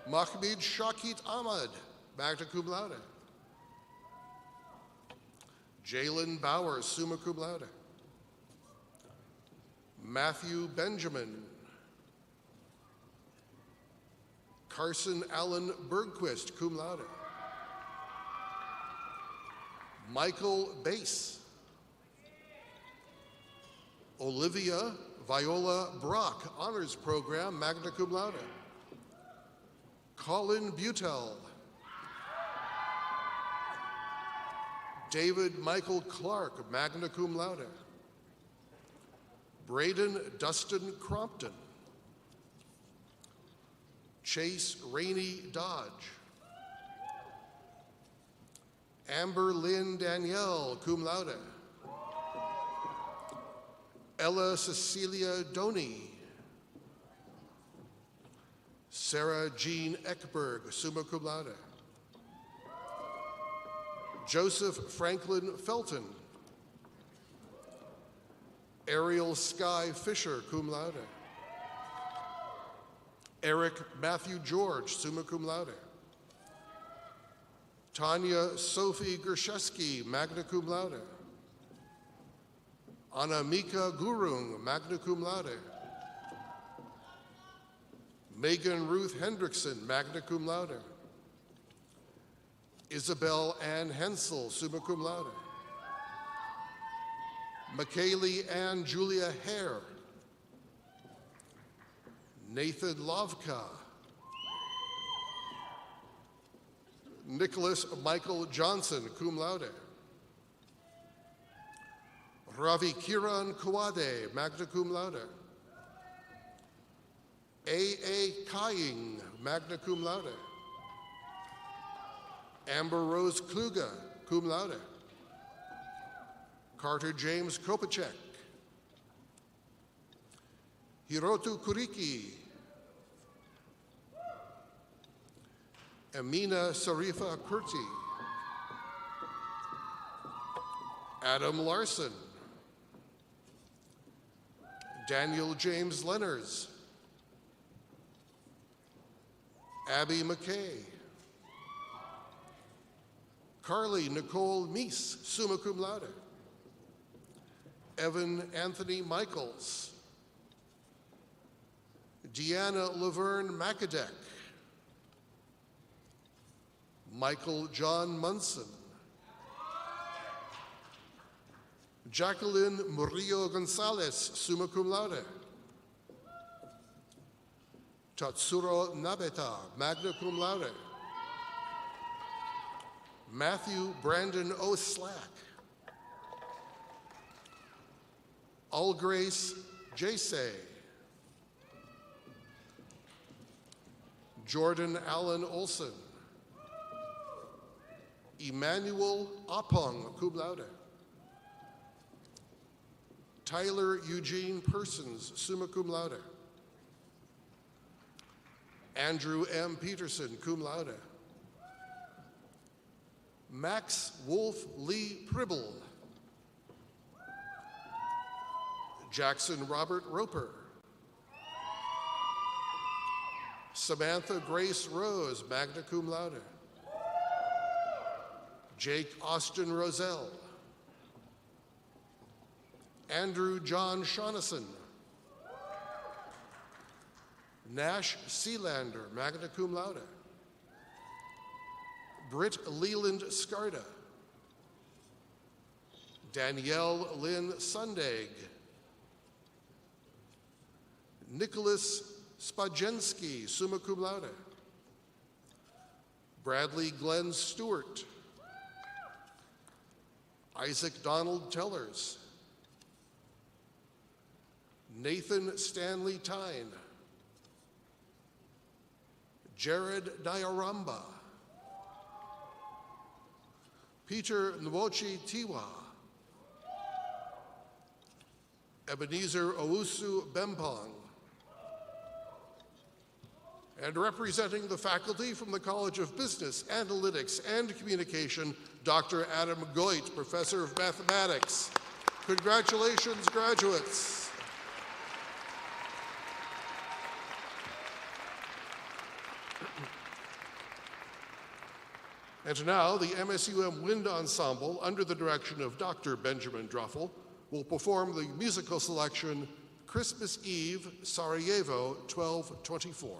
Speaker 1: Mahmoud Shakit Ahmad, magna cum laude. Jalen Bauer, summa cum laude. Matthew Benjamin. Carson Allen Bergquist, cum laude. Michael Bass. Olivia Viola Brock, Honors Program, magna cum laude. Colin Butel. David Michael Clark, magna cum laude. Braden Dustin Crompton. Chase Rainey Dodge. Amber Lynn Danielle, cum laude. Ella Cecilia Doney. Sarah Jean Eckberg, summa cum laude. Joseph Franklin Felton. Ariel Sky Fisher, cum laude. Eric Matthew George, summa cum laude. Tanya Sophie Gershesky, magna cum laude. Anamika Gurung, magna cum laude. Megan Ruth Hendrickson, magna cum laude. Isabel Ann Hensel, summa cum laude. McKaylee Ann Julia Hare. Nathan Lovka. Nicholas Michael Johnson, cum laude. Ravi Kiran Kawade, magna cum laude. A.A. Kaying, magna cum laude. Amber Rose Kluge, cum laude. Carter James Kopacek. Hirotu Kuriki. Amina Sarifa Kurti. Adam Larson. Daniel James Lenners. Abby McKay. Carly Nicole Meese, summa cum laude. Evan Anthony Michaels. Deanna Laverne Macadek. Michael John Munson. Jacqueline Murillo Gonzalez, summa cum laude. Tatsuro Nabeta, magna cum laude. Matthew Brandon O. Slack. Allgrace Jase. Jordan Allen Olson. Emmanuel Apong, cum laude. Tyler Eugene Persons, summa cum laude. Andrew M. Peterson, cum laude. Max Wolf Lee Pribble. Jackson Robert Roper. Samantha Grace Rose, magna cum laude. Jake Austin Roselle. Andrew John Shaughnessy. Nash Sealander, magna cum laude. Britt Leland Skarda. Danielle Lynn Sundag. Nicholas Spajensky, summa cum laude. Bradley Glenn Stewart. Isaac Donald Tellers. Nathan Stanley Tyne. Jared Diaramba. Peter Nwochi Tiwa. Ebenezer Owusu Bempong. And representing the faculty from the College of Business, Analytics, and Communication, Dr. Adam Goit, Professor of Mathematics. Congratulations, graduates. And now, the MSUM Wind Ensemble, under the direction of Dr. Benjamin Druffel, will perform the musical selection Christmas Eve, Sarajevo, 1224.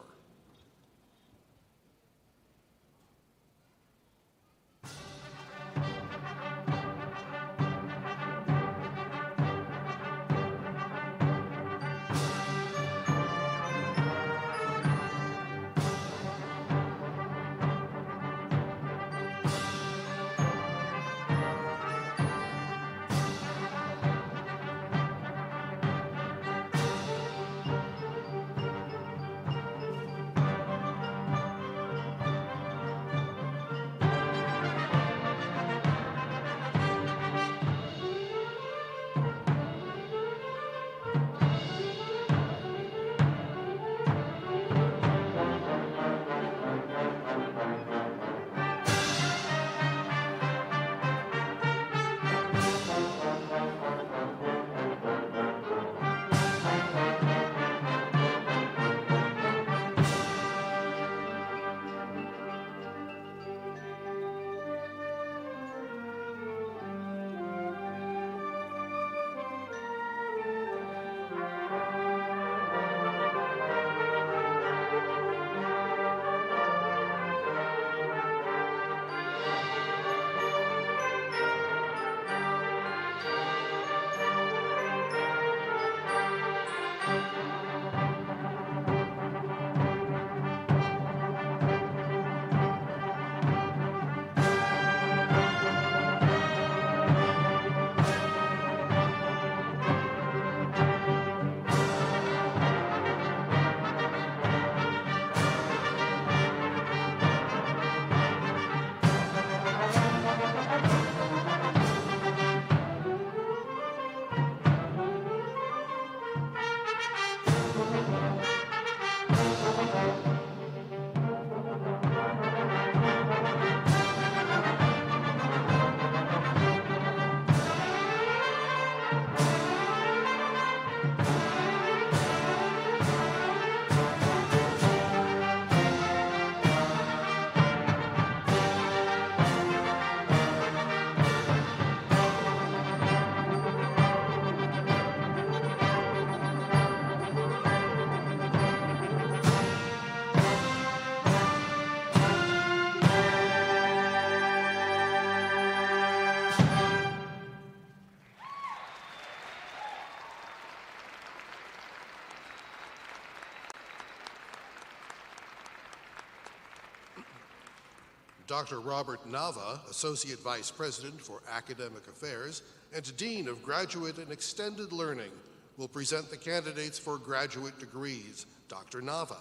Speaker 1: Dr. Robert Nava, Associate Vice President for Academic Affairs and Dean of Graduate and Extended Learning, will present the candidates for graduate degrees. Dr. Nava.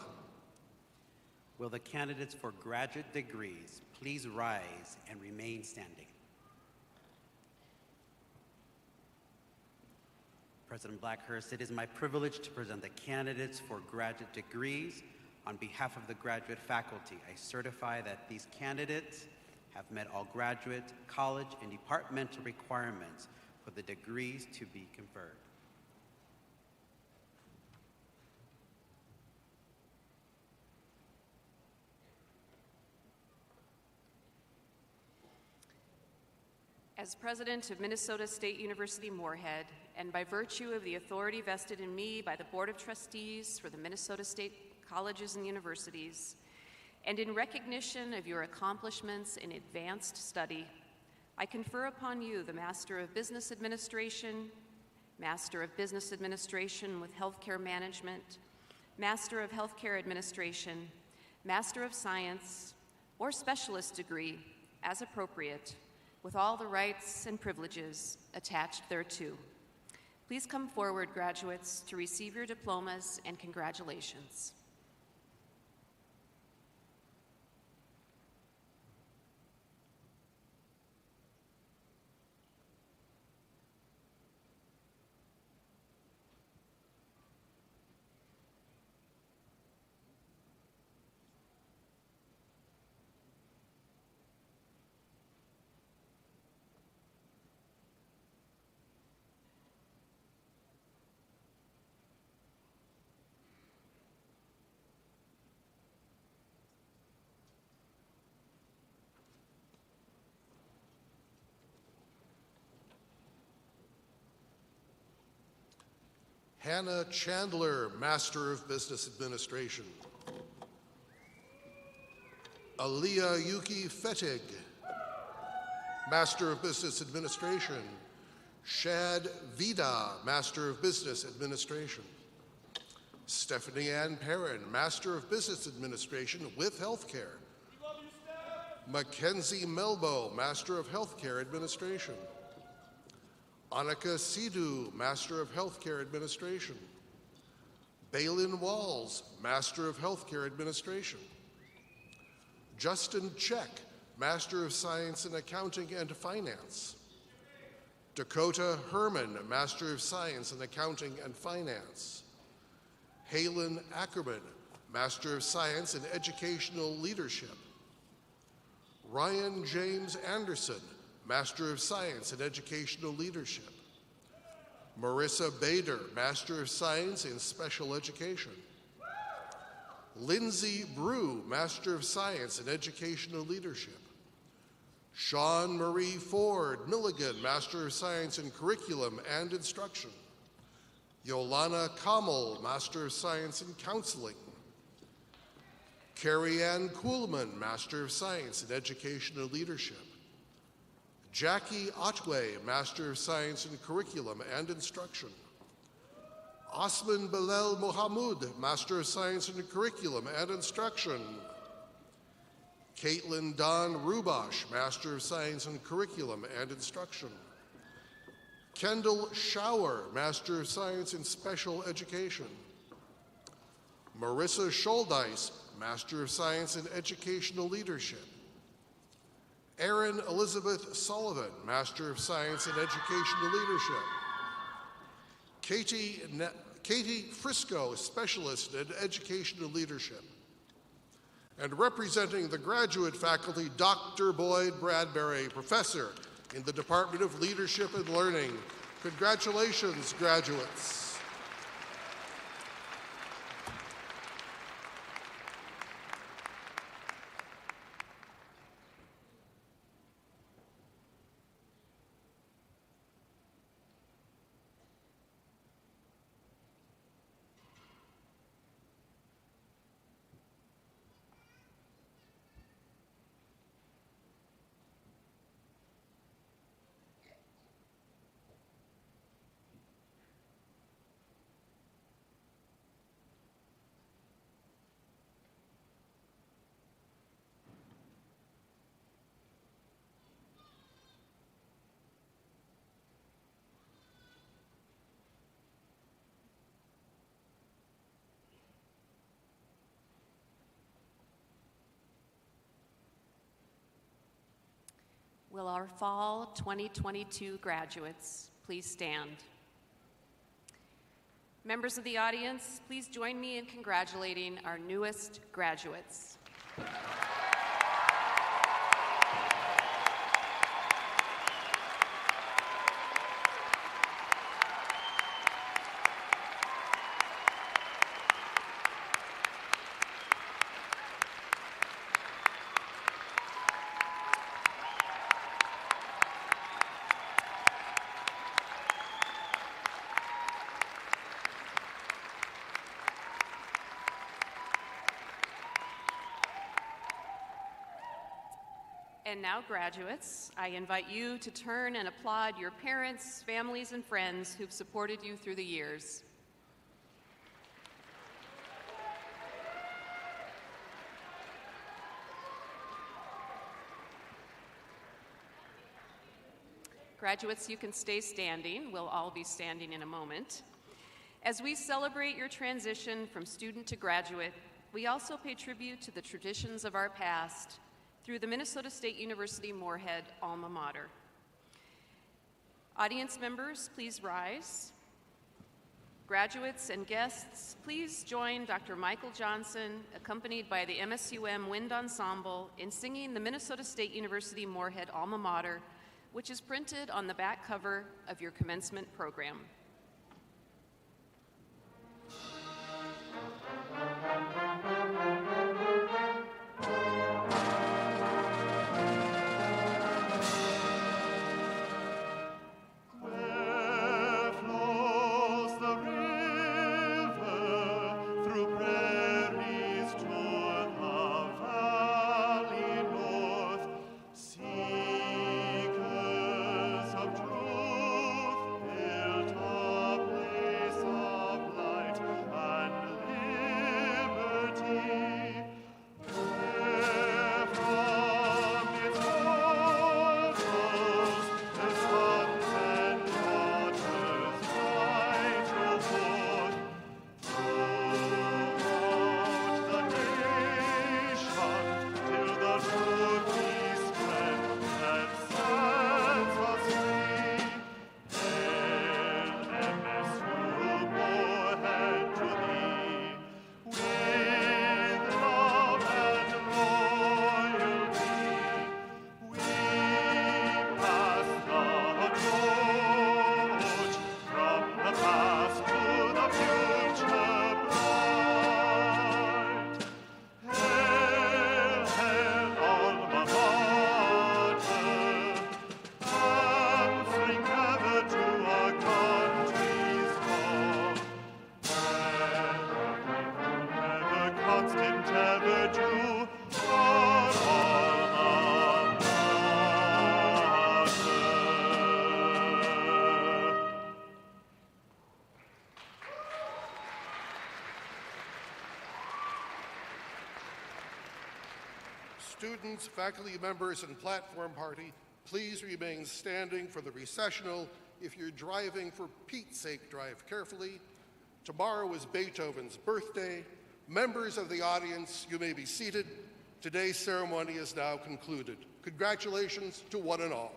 Speaker 11: Will the candidates for graduate degrees please rise and remain standing? President Blackhurst, it is my privilege to present the candidates for graduate degrees. On behalf of the graduate faculty, I certify that these candidates have met all graduate, college, and departmental requirements for the degrees to be conferred.
Speaker 3: As president of Minnesota State University Moorhead, and by virtue of the authority vested in me by the Board of Trustees for the Minnesota State Colleges and Universities, and in recognition of your accomplishments in advanced study, I confer upon you the Master of Business Administration, Master of Business Administration with Healthcare Management, Master of Healthcare Administration, Master of Science, or Specialist degree, as appropriate, with all the rights and privileges attached thereto. Please come forward, graduates, to receive your diplomas, and congratulations.
Speaker 1: Hannah Chandler, Master of Business Administration. Aliyah Yuki Fettig, Master of Business Administration. Shad Vida, Master of Business Administration. Stephanie Ann Perrin, Master of Business Administration with Healthcare. Mackenzie Melbo, Master of Healthcare Administration. Annika Sidhu, Master of Healthcare Administration. Balin Walls, Master of Healthcare Administration. Justin Check, Master of Science in Accounting and Finance. Dakota Herman, Master of Science in Accounting and Finance. Halen Ackerman, Master of Science in Educational Leadership. Ryan James Anderson, Master of Science in Educational Leadership. Marissa Bader, Master of Science in Special Education. Lindsay Brew, Master of Science in Educational Leadership. Sean Marie Ford Milligan, Master of Science in Curriculum and Instruction. Yolana Kamal, Master of Science in Counseling. Carrie Ann Kuhlman, Master of Science in Educational Leadership. Jackie Otway, Master of Science in Curriculum and Instruction. Osman Bilal Mohamud, Master of Science in Curriculum and Instruction. Caitlin Don Rubash, Master of Science in Curriculum and Instruction. Kendall Schauer, Master of Science in Special Education. Marissa Scholdeis, Master of Science in Educational Leadership. Erin Elizabeth Sullivan, Master of Science in Educational Leadership. Katie Frisco, Specialist in Educational Leadership. And representing the graduate faculty, Dr. Boyd Bradbury, Professor in the Department of Leadership and Learning. Congratulations, graduates.
Speaker 3: Will our fall 2022 graduates please stand? Members of the audience, please join me in congratulating our newest graduates. And now, graduates, I invite you to turn and applaud your parents, families, and friends who've supported you through the years. Graduates, you can stay standing. We'll all be standing in a moment. As we celebrate your transition from student to graduate, we also pay tribute to the traditions of our past through the Minnesota State University Moorhead alma mater. Audience members, please rise. Graduates and guests, please join Dr. Michael Johnson, accompanied by the MSUM Wind Ensemble, in singing the Minnesota State University Moorhead alma mater, which is printed on the back cover of your commencement program.
Speaker 2: Where flows the river? constant ever to our alma mater.
Speaker 1: Students, faculty members, and platform party, please remain standing for the recessional. If you're driving, for Pete's sake, drive carefully. Tomorrow is Beethoven's birthday. Members of the audience, you may be seated. Today's ceremony is now concluded. Congratulations to one and all.